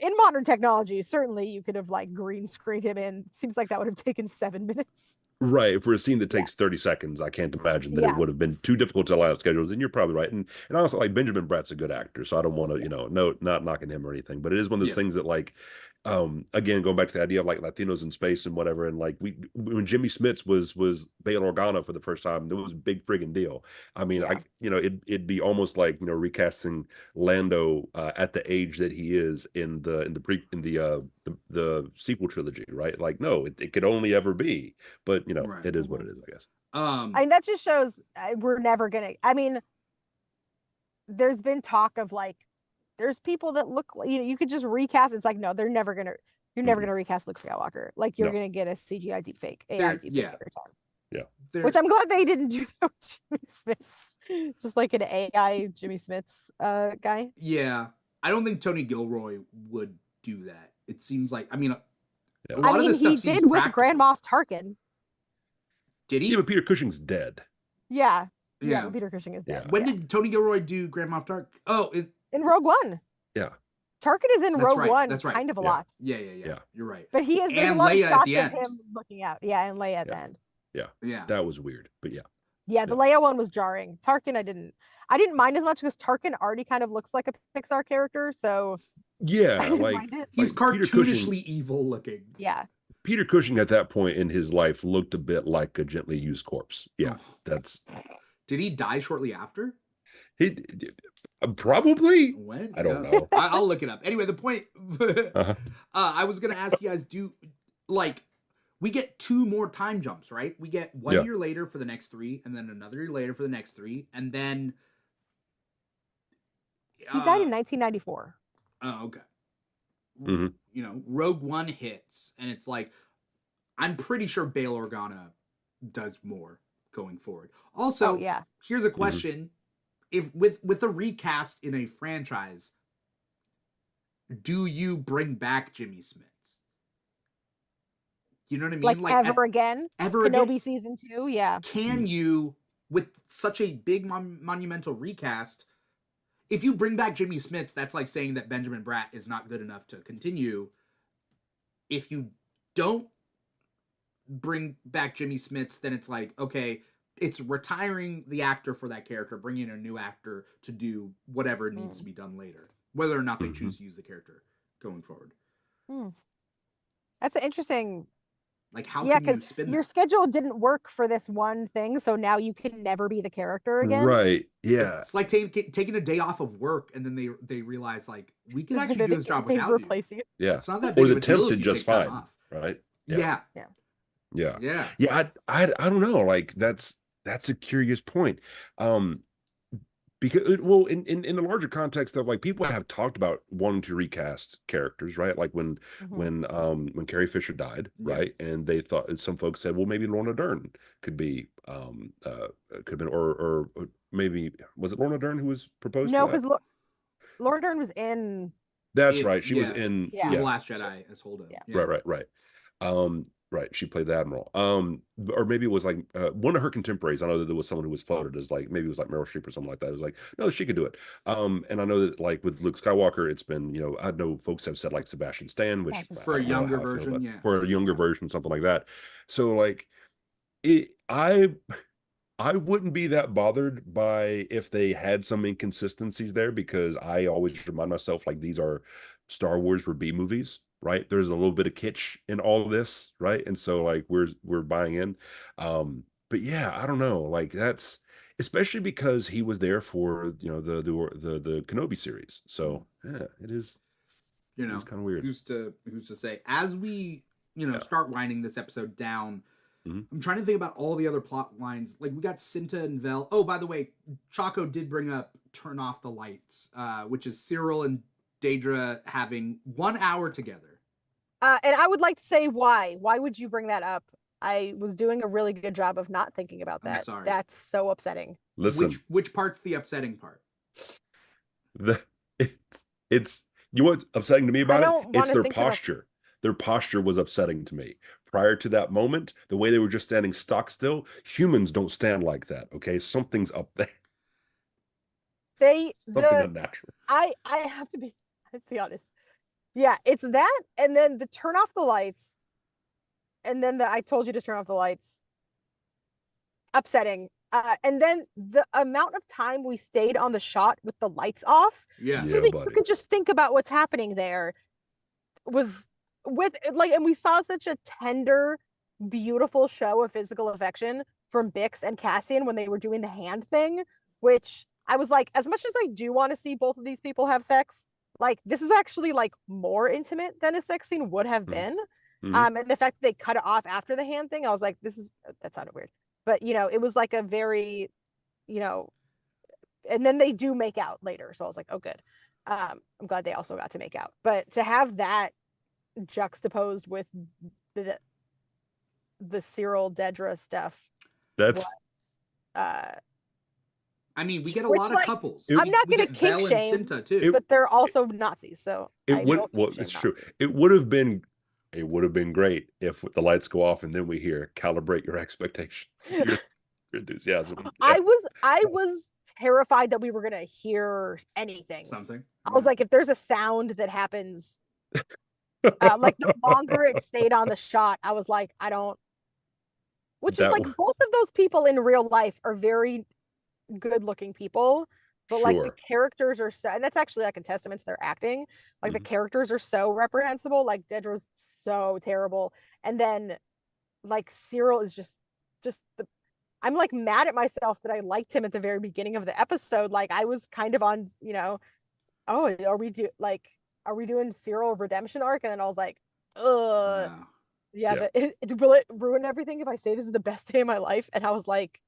Speaker 2: in modern technology, certainly you could have like green screened him in. Seems like that would have taken 7 minutes.
Speaker 3: Right. For a scene that takes 30 seconds, I can't imagine that it would have been too difficult to line up schedules. And you're probably right. And honestly, like Benjamin Bratt's a good actor, so I don't want to, not knocking him or anything. But it is one of those things that like again, going back to the idea of like Latinos in space and whatever, and like when Jimmy Smits was Bail Organa for the first time, that was a big friggin' deal. I mean, it'd be almost like recasting Lando at the age that he is in the sequel trilogy, right? Like, no, it could only ever be, but
Speaker 1: Right.
Speaker 3: it is what it is, I guess.
Speaker 2: I mean, that just shows we're never gonna. I mean, there's been talk of like, there's people that look, you could just recast. It's like, no, you're never gonna recast Luke Skywalker. Like, you're gonna get a CGI deepfake, AI deepfake every time.
Speaker 3: Yeah.
Speaker 2: Which I'm glad they didn't do that with Jimmy Smits. Just like an AI Jimmy Smits guy.
Speaker 1: Yeah. I don't think Tony Gilroy would do that. It seems like, I mean,
Speaker 3: Yeah.
Speaker 1: a lot of this stuff
Speaker 2: he
Speaker 1: seems
Speaker 2: did with
Speaker 1: practical.
Speaker 2: Grand Moff Tarkin.
Speaker 1: Did he?
Speaker 3: Yeah, but Peter Cushing's dead.
Speaker 2: Yeah.
Speaker 1: Yeah.
Speaker 2: But Peter Cushing is dead.
Speaker 3: Yeah.
Speaker 1: When did Tony Gilroy do Grand Moff Tarkin? Oh,
Speaker 2: in Rogue One.
Speaker 3: Yeah.
Speaker 2: Tarkin is in
Speaker 1: That's
Speaker 2: Rogue
Speaker 1: right.
Speaker 2: One
Speaker 1: That's right.
Speaker 2: kind of a
Speaker 3: Yeah.
Speaker 2: lot.
Speaker 1: Yeah.
Speaker 3: Yeah.
Speaker 1: You're right.
Speaker 2: But he is, there's
Speaker 1: And
Speaker 2: a lot
Speaker 1: Leia
Speaker 2: of
Speaker 1: at
Speaker 2: shots
Speaker 1: the
Speaker 2: of
Speaker 1: end.
Speaker 2: him looking out. Yeah, and Leia at the end.
Speaker 1: Yeah.
Speaker 3: That was weird, but yeah.
Speaker 2: Yeah, the Leia one was jarring. Tarkin, I didn't mind as much because Tarkin already kind of looks like a Pixar character, so
Speaker 3: Yeah,
Speaker 2: I didn't
Speaker 3: like
Speaker 2: mind it.
Speaker 1: He's
Speaker 3: Peter Cushing-
Speaker 1: cartoonishly evil looking.
Speaker 2: Yeah.
Speaker 3: Peter Cushing at that point in his life looked a bit like a gently used corpse. Yeah, that's.
Speaker 1: Did he die shortly after?
Speaker 3: He probably.
Speaker 1: When?
Speaker 3: I don't know.
Speaker 1: I'll look it up. Anyway, the point.
Speaker 3: Uh-huh.
Speaker 1: I was gonna ask you guys, we get 2 more time jumps, right? We get 1 year later for the next 3, and then another year later for the next 3, and then
Speaker 2: He died in 1994.
Speaker 1: Oh, okay.
Speaker 3: Mhm.
Speaker 1: Rogue One hits, and it's like, I'm pretty sure Bail Organa does more going forward. Also, here's a question: if with a recast in a franchise, do you bring back Jimmy Smits? You know what I mean?
Speaker 2: Like ever again? Kenobi season 2, yeah.
Speaker 1: Can you, with such a big monumental recast, if you bring back Jimmy Smits, that's like saying that Benjamin Bratt is not good enough to continue. If you don't bring back Jimmy Smits, then it's like, okay, it's retiring the actor for that character, bringing in a new actor to do whatever needs to be done later, whether or not they choose to use the character going forward.
Speaker 2: That's an interesting.
Speaker 1: Like, how can you spin
Speaker 2: your schedule didn't work for this one thing, so now you can never be the character again.
Speaker 3: Right. Yeah.
Speaker 1: It's like taking a day off of work, and then they realize, like, we can actually do this job without you.
Speaker 2: Replace you.
Speaker 3: Yeah.
Speaker 1: It's not that big
Speaker 3: or
Speaker 1: of a
Speaker 3: the
Speaker 1: deal
Speaker 3: temp
Speaker 1: if
Speaker 3: did
Speaker 1: you
Speaker 3: just
Speaker 1: take time
Speaker 3: fine.
Speaker 1: off.
Speaker 3: Right.
Speaker 1: Yeah.
Speaker 3: I don't know. Like that's a curious point. Because in the larger context of like people have talked about wanting to recast characters, right? Like when Carrie Fisher died, right? And they thought, some folks said, well, maybe Lorna Dern could be could have been, or maybe was it Lorna Dern who was proposed?
Speaker 2: No, because Lorna Dern was in.
Speaker 3: That's right. She was in
Speaker 1: The Last Jedi as Holdo.
Speaker 3: Yeah. Right. Right, she played the admiral. Or maybe it was like one of her contemporaries. I know that there was someone who was floated as like, maybe it was like Meryl Streep or something like that. It was like, no, she could do it. And I know that like with Luke Skywalker, it's been, I know folks have said like Sebastian Stan, which
Speaker 1: for a younger version,
Speaker 3: for a younger version, something like that. So like, I wouldn't be that bothered by if they had some inconsistencies there, because I always remind myself like these are Star Wars were B movies. Right, there's a little bit of kitsch in all of this, right? And so like we're buying in, but yeah, I don't know, like that's especially because he was there for the Kenobi series, so yeah, it is, it's kind of weird.
Speaker 1: Who's to say? As we start winding this episode down, I'm trying to think about all the other plot lines. Like we got Cinta and Vel. Oh, by the way, Chaco did bring up "Turn Off the Lights," which is Cyril and Daedra having 1 hour together.
Speaker 2: And I would like to say why. Why would you bring that up? I was doing a really good job of not thinking about that.
Speaker 1: I'm sorry.
Speaker 2: That's so upsetting.
Speaker 3: Listen,
Speaker 1: which part's the upsetting part?
Speaker 3: It's you know what's upsetting to me about it? It's their posture. Their posture was upsetting to me. Prior to that moment, the way they were just standing stock still, humans don't stand like that. Okay, something's up there. Something unnatural.
Speaker 2: I have to be honest. Yeah, it's that, and then the turn off the lights, and then I told you to turn off the lights. Upsetting. And then the amount of time we stayed on the shot with the lights off, so that you could just think about what's happening there, was with like, and we saw such a tender, beautiful show of physical affection from Bix and Cassian when they were doing the hand thing, which I was like, as much as I do want to see both of these people have sex, like this is actually like more intimate than a sex scene would have been. And the fact that they cut it off after the hand thing, I was like, that sounded weird. But it was like a very, and then they do make out later. So I was like, oh, good. I'm glad they also got to make out. But to have that juxtaposed with the Cyril Dedra stuff,
Speaker 3: That's
Speaker 1: I mean, we get a lot of couples.
Speaker 2: I'm not going to kink shame, too. But they're also Nazis, so
Speaker 3: it's true. It would have been great if the lights go off and then we hear calibrate your expectation, your enthusiasm.
Speaker 2: I was terrified that we were going to hear anything.
Speaker 1: Something.
Speaker 2: I was like, if there's a sound that happens, like the longer it stayed on the shot, I was like, I don't. Which is like both of those people in real life are very good-looking people, but like the characters are so, and that's actually like a testament to their acting. Like the characters are so reprehensible. Like Dedra's so terrible, and then like Cyril is just the. I'm like mad at myself that I liked him at the very beginning of the episode. Like I was kind of on, oh, are we doing Cyril redemption arc? And then I was like, ugh. Yeah. But will it ruin everything if I say this is the best day of my life? And I was like,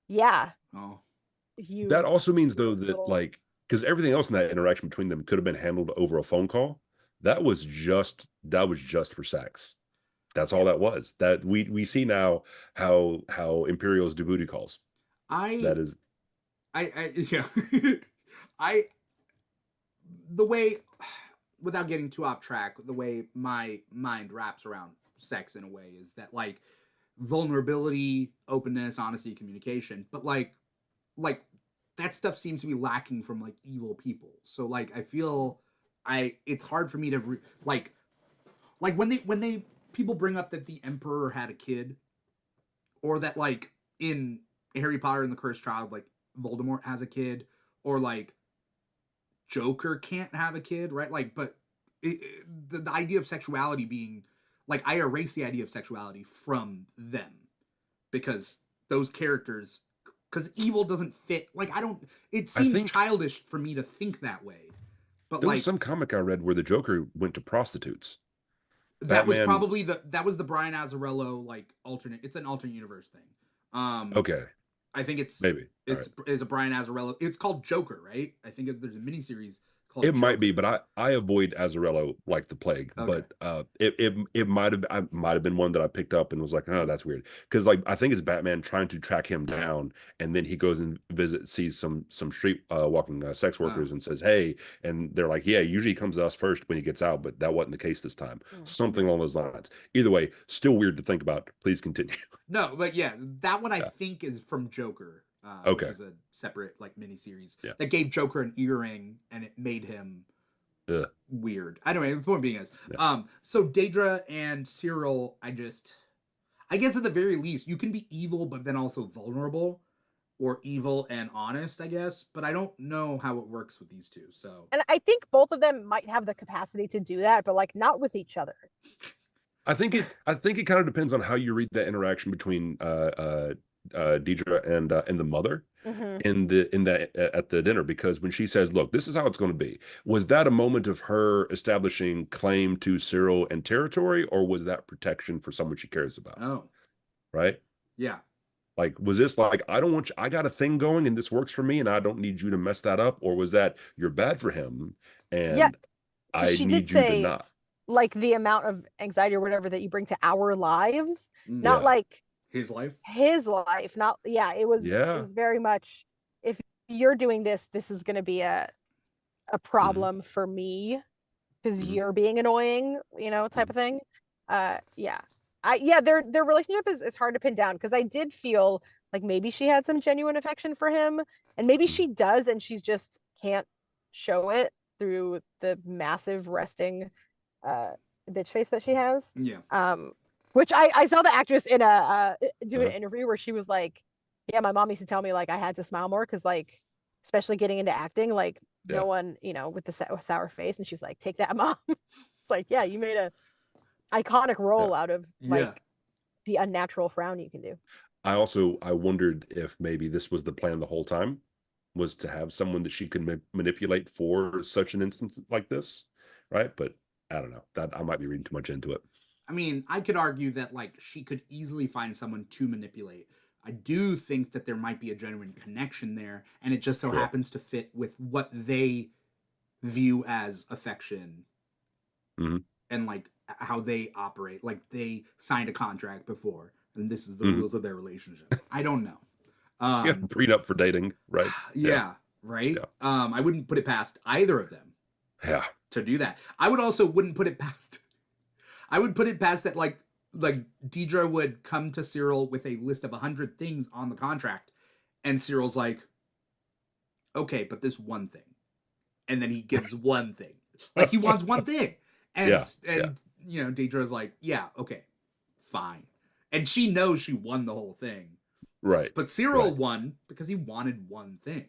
Speaker 2: yeah.
Speaker 1: Oh.
Speaker 3: That also means though that like, because everything else in that interaction between them could have been handled over a phone call. That was just for sex. That's all that was. That we see now how Imperials do booty calls. The
Speaker 1: way, without getting too off track, the way my mind wraps around sex in a way is that like vulnerability, openness, honesty, communication, but like that stuff seems to be lacking from like evil people. So like I feel it's hard for me to like when they people bring up that the Emperor had a kid, or that like in Harry Potter and the Cursed Child, like Voldemort has a kid, or like Joker can't have a kid, right? Like, but the idea of sexuality being like, I erase the idea of sexuality from them because those characters, because evil doesn't fit. Like, it seems childish for me to think that way. But
Speaker 3: there was some comic I read where the Joker went to prostitutes.
Speaker 1: That was probably the Brian Azzarello like alternate. It's an alternate universe thing.
Speaker 3: Okay.
Speaker 1: I think it's a Brian Azzarello. It's called Joker, right? I think there's a miniseries called.
Speaker 3: It
Speaker 1: Joker.
Speaker 3: might be, but I avoid Azzarello like the plague. Okay. But it might have been one that I picked up and was like, oh, that's weird. Because like I think it's Batman trying to track him down, and then he goes and sees some street walking sex workers and says, hey, and they're like, yeah, usually he comes to us first when he gets out, but that wasn't the case this time. Something along those lines. Either way, still weird to think about. Please continue.
Speaker 1: No, but yeah, that one I think is from Joker. Which is a separate like miniseries that gave Joker an earring and it made him weird. Anyway, the point being is, so Dedra and Cyril, I guess at the very least, you can be evil but then also vulnerable, or evil and honest, I guess. But I don't know how it works with these two. So,
Speaker 2: and I think both of them might have the capacity to do that, but like not with each other.
Speaker 3: I think it kind of depends on how you read that interaction between Dedra and the mother at the dinner, because when she says, look, this is how it's going to be, was that a moment of her establishing claim to Cyril and territory, or was that protection for someone she cares about? Right, like, was this like, I got a thing going and this works for me and I don't need you to mess that up, or was that you're bad for him and I need you to not,
Speaker 2: like the amount of anxiety or whatever that you bring to our lives, not like
Speaker 1: his life,
Speaker 2: not it was very much, if you're doing this is going to be a problem for me because you're being annoying, type of thing. Their relationship is hard to pin down, because I did feel like maybe she had some genuine affection for him, and maybe she does and she's just can't show it through the massive resting bitch face that she has. Which I saw the actress in do an interview where she was like, yeah, my mom used to tell me like I had to smile more because like, especially getting into acting, like no one, with the sour face, and she's like, "Take that, mom." It's like, yeah, you made a iconic role out of like the unnatural frown you can do.
Speaker 3: I wondered if maybe this was the plan the whole time, was to have someone that she could manipulate for such an instance like this, right? But I don't know, that I might be reading too much into it.
Speaker 1: I mean, I could argue that like she could easily find someone to manipulate. I do think that there might be a genuine connection there, and it just so happens to fit with what they view as affection and like how they operate. Like they signed a contract before, and this is the rules of their relationship. I don't know.
Speaker 3: Prenup for dating, right?
Speaker 1: Right. Yeah. I wouldn't put it past either of them.
Speaker 3: Yeah.
Speaker 1: To do that, I would also wouldn't put it past. I would put it past that like Deidre would come to Cyril with a list of 100 things on the contract, and Cyril's like, okay, but this one thing, and then he gives one thing, like he wants one thing, and Deidre's like, yeah, okay, fine, and she knows she won the whole thing,
Speaker 3: right?
Speaker 1: But Cyril won because he wanted one thing.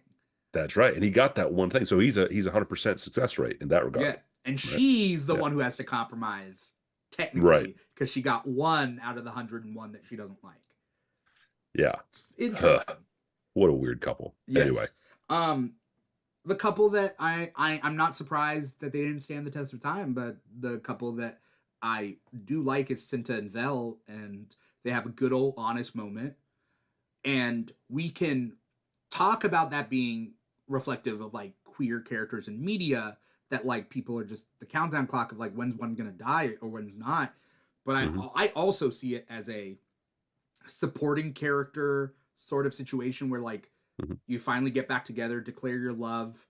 Speaker 3: That's right, and he got that one thing, so he's 100% success rate in that regard.
Speaker 1: Yeah, and she's the one who has to compromise. Technically, because she got one out of the 101 that she doesn't like.
Speaker 3: Yeah,
Speaker 1: it's interesting.
Speaker 3: What a weird couple. Yes. Anyway,
Speaker 1: the couple that I'm not surprised that they didn't stand the test of time, but the couple that I do like is Cinta and Vel, and they have a good old honest moment, and we can talk about that being reflective of like queer characters in media. That like people are just the countdown clock of like when's one gonna die or when's not, but I also see it as a supporting character sort of situation where like you finally get back together, declare your love,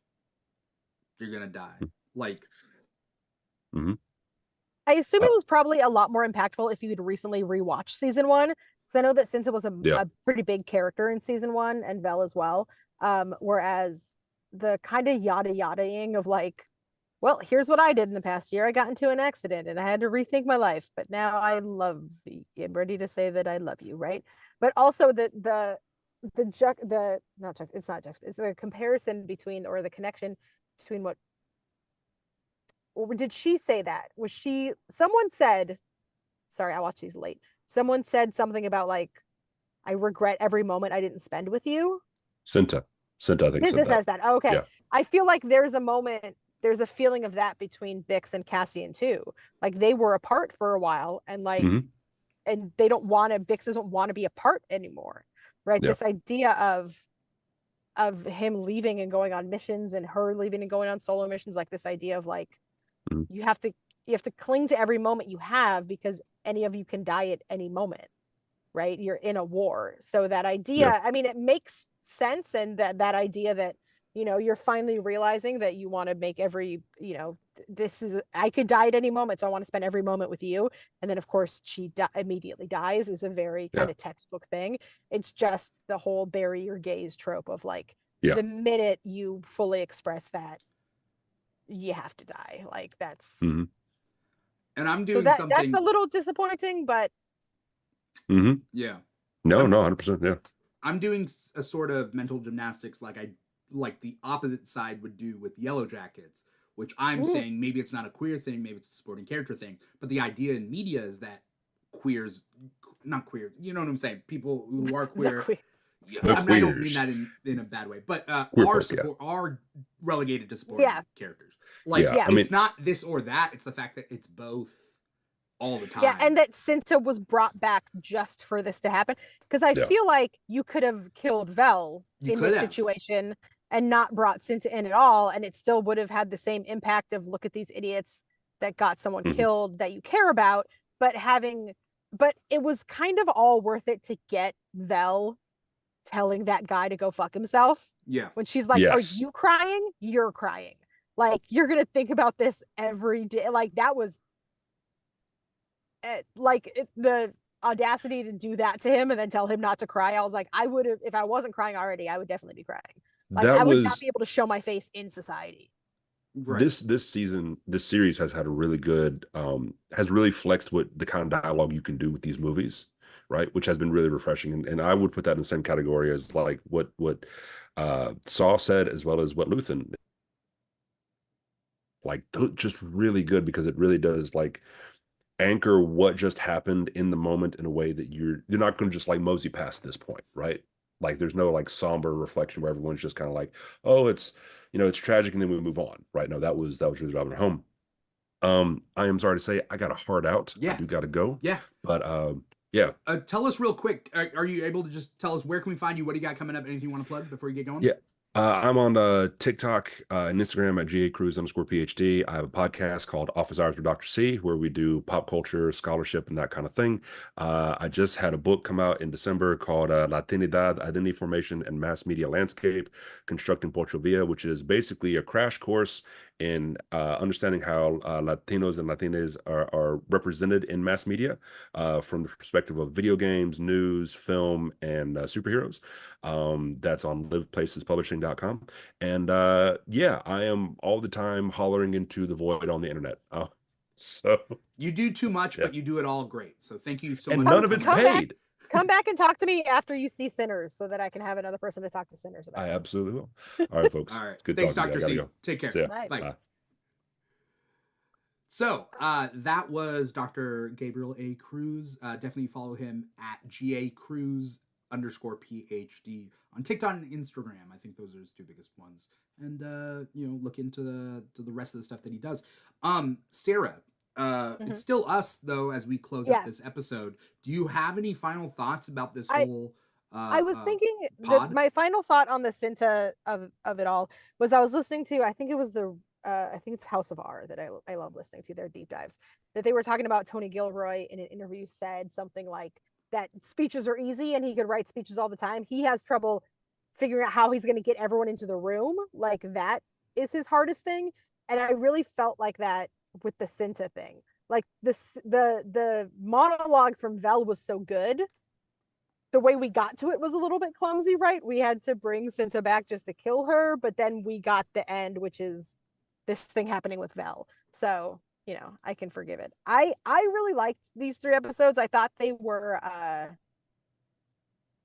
Speaker 1: you're gonna die. Like,
Speaker 2: I assume it was probably a lot more impactful if you had recently rewatched season 1, because I know that Cinta was a pretty big character in season 1 and Vel as well. Whereas the kind of yada-yadaing of like, well, here's what I did in the past year. I got into an accident and I had to rethink my life, but now I love you. I'm ready to say that I love you, right? But also it's the comparison between, or the connection between what, or did she say that? Someone said, sorry, I watched these late. Someone said something about like, I regret every moment I didn't spend with you.
Speaker 3: Cinta, I think
Speaker 2: Cinta says that. Oh, okay.
Speaker 3: Yeah.
Speaker 2: I feel like there's a feeling of that between Bix and Cassian too. Like they were apart for a while, and like, and Bix doesn't want to be apart anymore, right? Yeah. This idea of him leaving and going on missions, and her leaving and going on solo missions, like this idea of like, you have to cling to every moment you have, because any of you can die at any moment, right? You're in a war. So that idea, I mean, it makes sense, and that idea that, you're finally realizing that you want to make every, I could die at any moment, so I want to spend every moment with you. And then, of course, she immediately dies is a very kind of textbook thing. It's just the whole bury your gaze trope of like, the minute you fully express that, you have to die. Like that's...
Speaker 1: And I'm doing something...
Speaker 2: That's a little disappointing, but...
Speaker 1: Yeah.
Speaker 3: No, 100%, yeah.
Speaker 1: I'm doing a sort of mental gymnastics like the opposite side would do with Yellow Jackets, which I'm saying maybe it's not a queer thing, maybe it's a supporting character thing, but the idea in media is that not queer, you know what I'm saying? People who are queer. I don't mean that in a bad way, but are relegated to supporting characters. Like, it's not this or that, it's the fact that it's both all the time.
Speaker 2: Yeah, and that Cinta was brought back just for this to happen. Because I feel like you could have killed Vel in this situation and not brought Cinta in at all, and it still would have had the same impact of, look at these idiots that got someone killed that you care about, but it was kind of all worth it to get Vel telling that guy to go fuck himself.
Speaker 1: Yeah.
Speaker 2: When she's like, are you crying? You're crying. Like, you're going to think about this every day. Like, that was the audacity to do that to him and then tell him not to cry. I was like, I would have, if I wasn't crying already, I would definitely be crying. Like, I would not be able to show my face in society.
Speaker 3: Right. This season, this series has had a really good, has really flexed what the kind of dialogue you can do with these movies, right? Which has been really refreshing. And I would put that in the same category as like what Saw said, as well as what Luthen like just really good, because it really does like anchor what just happened in the moment in a way that you're not going to just like mosey past this point, right? Like there's no like somber reflection where everyone's just kind of like, oh, it's it's tragic, and then we move on, right? No, that was really driving it home. I am sorry to say I got a hard out. I
Speaker 1: Yeah.
Speaker 3: do got to go.
Speaker 1: Yeah.
Speaker 3: But yeah.
Speaker 1: Tell us real quick. Are you able to just tell us where can we find you? What do you got coming up? Anything you want to plug before you get going?
Speaker 3: Yeah. I'm on TikTok and Instagram at GACruz_PhD. I have a podcast called Office Hours with Dr. C, where we do pop culture, scholarship, and that kind of thing. I just had a book come out in December called Latinidad, Identity Formation and Mass Media Landscape, Constructing Portugal Via, which is basically a crash course in understanding how Latinos and Latinas are represented in mass media from the perspective of video games, news, film, and superheroes. That's on liveplacespublishing.com. And yeah, I am all the time hollering into the void on the internet. So
Speaker 1: you do too much,
Speaker 3: yeah.
Speaker 1: but you do it all great. So thank you so
Speaker 3: and
Speaker 1: much.
Speaker 3: none of it's paid.
Speaker 2: Come back and talk to me after you see Sinners, so that I can have another person to talk to Sinners about.
Speaker 3: I absolutely will. All right, folks.
Speaker 1: All right.
Speaker 3: Good
Speaker 1: Thanks,
Speaker 3: talking
Speaker 1: Dr.
Speaker 3: to you.
Speaker 1: C.
Speaker 3: Go.
Speaker 1: Take care.
Speaker 3: See ya.
Speaker 2: Bye.
Speaker 3: Bye.
Speaker 1: So that was Dr. Gabriel A. Cruz. Definitely follow him at GACruz_PhD on TikTok and Instagram. I think those are his two biggest ones. And look into the rest of the stuff that he does. Sarah, it's still us though as we close up this episode. Do you have any final thoughts about this whole
Speaker 2: I was thinking that my final thought on the Cinta of it all was, I was listening to, I think it was I think it's House of R that I love listening to, their deep dives, that they were talking about Tony Gilroy in an interview said something like that speeches are easy and he could write speeches all the time. He has trouble figuring out how he's going to get everyone into the room. Like that is his hardest thing. And I really felt like that with the Cinta thing. Like the monologue from Vel was so good. The way we got to it was a little bit clumsy, right? We had to bring Cinta back just to kill her, but then we got the end, which is this thing happening with Vel. So, I can forgive it. I really liked these 3 episodes. I thought they were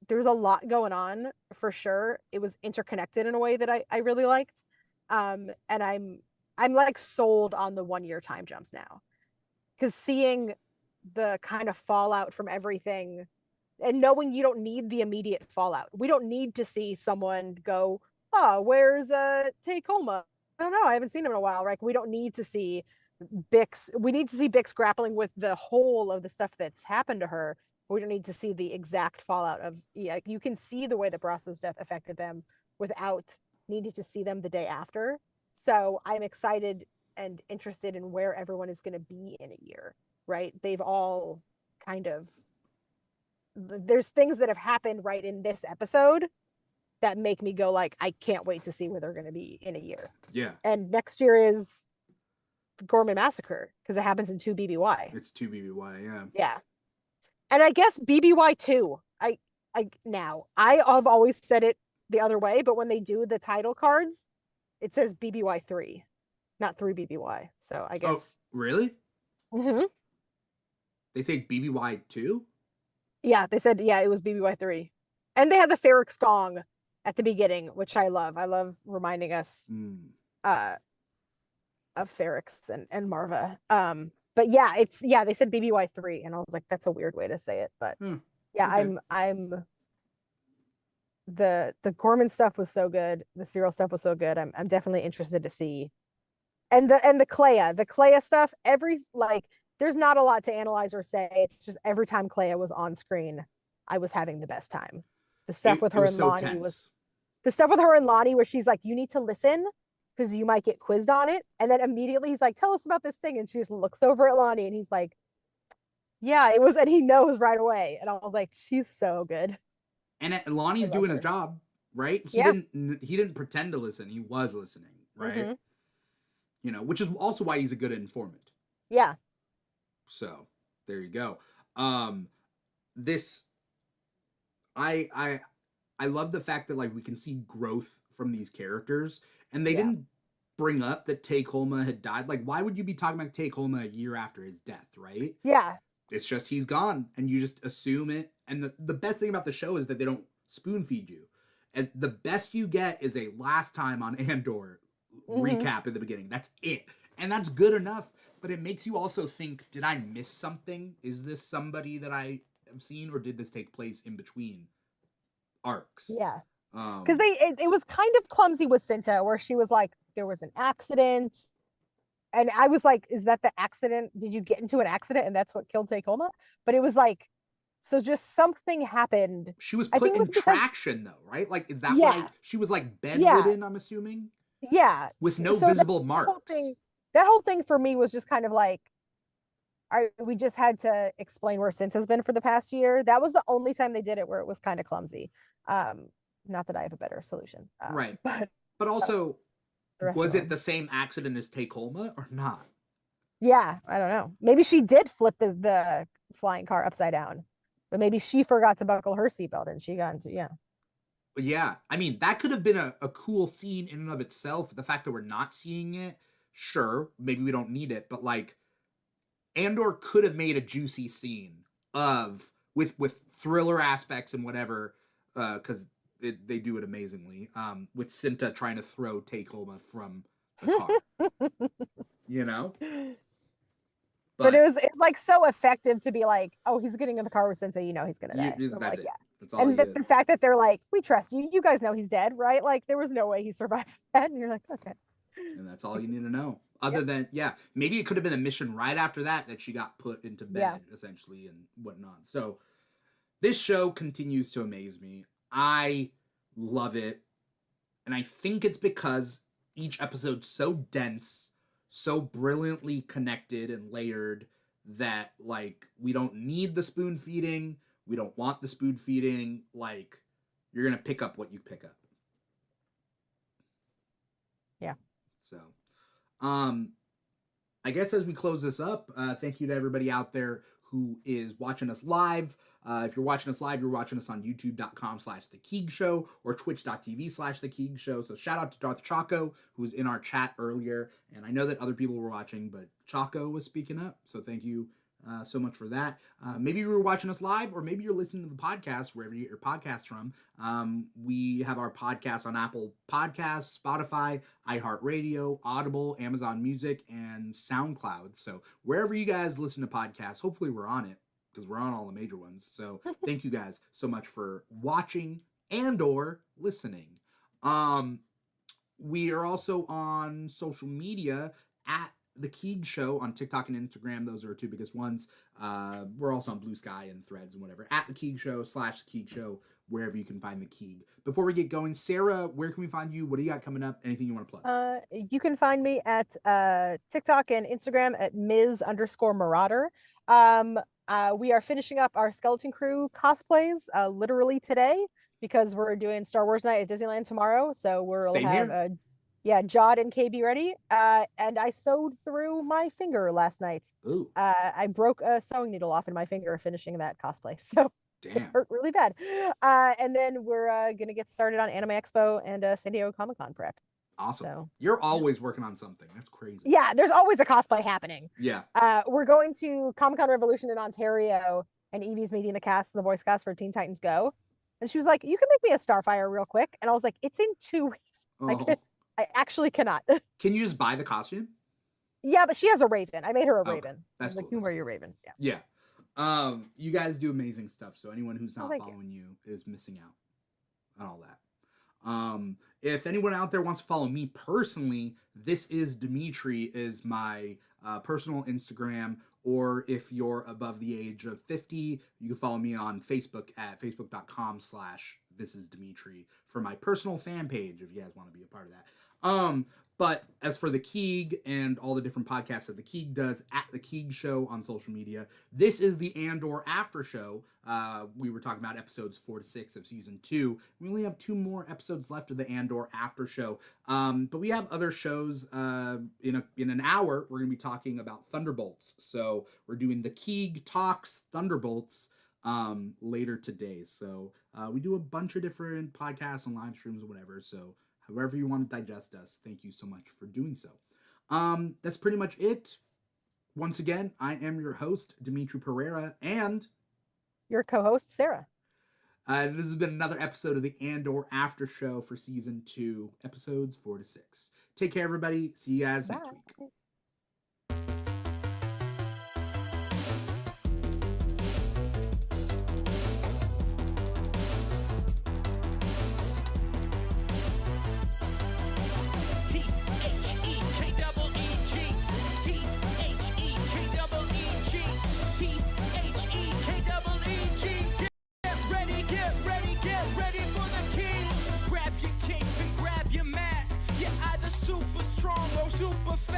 Speaker 2: there was a lot going on for sure. It was interconnected in a way that I really liked. And I'm like sold on the 1-year time jumps now. Because seeing the kind of fallout from everything and knowing you don't need the immediate fallout. We don't need to see someone go, oh, where's Tacoma? I don't know. I haven't seen him in a while. Right? We don't need to see Bix. We need to see Bix grappling with the whole of the stuff that's happened to her. We don't need to see the exact fallout of, you can see the way that Brasso's death affected them without needing to see them the day after. So I'm excited and interested in where everyone is going to be in a year, right? They've all kind of, there's things that have happened right in this episode that make me go like, I can't wait to see where they're going to be in a year.
Speaker 1: Yeah.
Speaker 2: And next year is Gorman Massacre because it happens in 2 BBY.
Speaker 1: It's 2 BBY, yeah.
Speaker 2: Yeah. And I guess BBY 2. I have always said it the other way, but when they do the title cards, it says BBY 3, not 3 BBY. So I guess.
Speaker 1: Oh, really?
Speaker 2: Mm-hmm.
Speaker 1: They say BBY 2?
Speaker 2: Yeah, they said, it was BBY 3. And they had the Ferric song at the beginning, which I love. I love reminding us of Ferrix and Marva. But yeah, they said BBY 3, and I was like, that's a weird way to say it. But yeah, okay. I'm the Gorman stuff was so good. The serial stuff was so good. I'm definitely interested to see. And the Clea stuff, there's not a lot to analyze or say. It's just every time Clea was on screen, I was having the best time. The stuff with her and Lonnie was the stuff with her and Lonnie where she's like, you need to listen because you might get quizzed on it. And then immediately he's like, tell us about this thing. And she just looks over at Lonnie and he's like, yeah, it was, and he knows right away. And I was like, she's so good.
Speaker 1: And Lonnie's doing his job, right? He didn't pretend to listen. He was listening, right? Mm-hmm. Which is also why he's a good informant.
Speaker 2: Yeah.
Speaker 1: So there you go. I love the fact that we can see growth from these characters, and they didn't bring up that Tay Colma had died. Like, why would you be talking about Tay Colma a year after his death, right?
Speaker 2: Yeah.
Speaker 1: It's just he's gone, and you just assume it. And the best thing about the show is that they don't spoon feed you. And the best you get is a last time on Andor recap in the beginning. That's it. and that's good enough. But it makes you also think: did I miss something? Is this somebody that I have seen, or did this take place in between arcs?
Speaker 2: Yeah. Because it was kind of clumsy with Cinta, where she was like, there was an accident. And I was like, is that the accident? Did you get into an accident and that's what killed Tacoma? But it was like, so just something happened.
Speaker 1: She was
Speaker 2: I
Speaker 1: put
Speaker 2: think it
Speaker 1: in
Speaker 2: was because,
Speaker 1: traction though, right? Like, is that
Speaker 2: yeah,
Speaker 1: why she was like
Speaker 2: yeah,
Speaker 1: bedridden, I'm assuming?
Speaker 2: yeah.
Speaker 1: With no
Speaker 2: So
Speaker 1: visible marks.
Speaker 2: that whole thing for me was just kind of like, we just had to explain where Cinta's been for the past year. That was the only time they did it where it was kind of clumsy. Not that I have a better solution.
Speaker 1: Right.
Speaker 2: But
Speaker 1: also, was it
Speaker 2: them.
Speaker 1: the same accident as Tacoma or not?
Speaker 2: Yeah, I don't know. Maybe she did flip the flying car upside down, but maybe she forgot to buckle her seatbelt and she got into, yeah.
Speaker 1: Yeah, I mean, that could have been a cool scene in and of itself. The fact that we're not seeing it, sure, maybe we don't need it, but like, Andor could have made a juicy scene of with thriller aspects and whatever, because they do it amazingly. With Cinta trying to throw Tacoma from the car, you know.
Speaker 2: But it's like so effective to be like, oh, he's getting in the car with Cinta, you know he's gonna die.
Speaker 1: That's
Speaker 2: like,
Speaker 1: it.
Speaker 2: yeah.
Speaker 1: That's all.
Speaker 2: And the fact that they're like, we trust you. You guys know he's dead, right? Like there was no way he survived that, and you're like, okay.
Speaker 1: And that's all you need to know. Other than, maybe it could have been a mission right after that she got put into bed, essentially, and whatnot. So this show continues to amaze me. I love it. And I think it's because each episode's so dense, so brilliantly connected and layered that, like, we don't need the spoon feeding. We don't want the spoon feeding. Like, you're going to pick up what you pick up.
Speaker 2: Yeah.
Speaker 1: So, I guess as we close this up, thank you to everybody out there who is watching us live. If you're watching us live, you're watching us on youtube.com/The Keeg Show or twitch.tv/The Keeg Show. So shout out to Darth Chaco, who was in our chat earlier. And I know that other people were watching, but Chaco was speaking up. So thank you so much for that. Maybe you were watching us live, or maybe you're listening to the podcast wherever you get your podcasts from. We have our podcast on Apple Podcasts, Spotify, iHeartRadio, Audible, Amazon Music, and SoundCloud. So wherever you guys listen to podcasts, hopefully we're on it, because we're on all the major ones. So thank you guys so much for watching and or listening. We are also on social media at The Keeg Show on TikTok and Instagram. Those are our two biggest ones. We're also on Blue Sky and Threads and whatever. At The Keeg Show /The Keeg Show, wherever you can find The Keeg. Before we get going, Sarah, where can we find you? What do you got coming up? Anything you want to plug?
Speaker 2: You can find me at TikTok and Instagram at Ms_Marauder. We are finishing up our Skeleton Crew cosplays literally today, because we're doing Star Wars night at Disneyland tomorrow. So we'll have Jod and KB ready. And I sewed through my finger last night.
Speaker 1: Ooh.
Speaker 2: I broke a sewing needle off in my finger finishing that cosplay. So
Speaker 1: damn,
Speaker 2: it hurt really bad. And then we're gonna get started on Anime Expo and San Diego Comic-Con prep.
Speaker 1: Awesome.
Speaker 2: So,
Speaker 1: you're always working on something. That's crazy.
Speaker 2: Yeah, there's always a cosplay happening.
Speaker 1: Yeah.
Speaker 2: We're going to Comic-Con Revolution in Ontario, and Evie's meeting the cast and the voice cast for Teen Titans Go. And she was like, you can make me a Starfire real quick. And I was like, it's in 2 weeks.
Speaker 1: Oh.
Speaker 2: I actually cannot.
Speaker 1: Can you just buy the costume?
Speaker 2: Yeah, but she has a raven. I made her a
Speaker 1: Okay.
Speaker 2: raven.
Speaker 1: That's
Speaker 2: like,
Speaker 1: cool.
Speaker 2: you can wear your raven.
Speaker 1: Yeah. You guys do amazing stuff. So anyone who's not following you is missing out on all that. If anyone out there wants to follow me personally, This Is Dimithri is my personal Instagram. Or if you're above the age of 50, you can follow me on Facebook at facebook.com/thisisdimithri for my personal fan page, if you guys want to be a part of that. But as for The Keeg and all the different podcasts that The Keeg does, at The Keeg Show on social media, this is the Andor Aftershow. We were talking about episodes 4 to 6 of season 2. We only have 2 more episodes left of the Andor Aftershow. But we have other shows. In an hour, we're going to be talking about Thunderbolts. So we're doing The Keeg Talks Thunderbolts later today. So we do a bunch of different podcasts and live streams and whatever. So however you want to digest us, thank you so much for doing so. That's pretty much it. Once again, I am your host, Dimithri Perera, and
Speaker 2: your co-host, Sara.
Speaker 1: This has been another episode of the Andor After Show for season 2, episodes 4 to 6. Take care, everybody. See you guys next week.
Speaker 4: super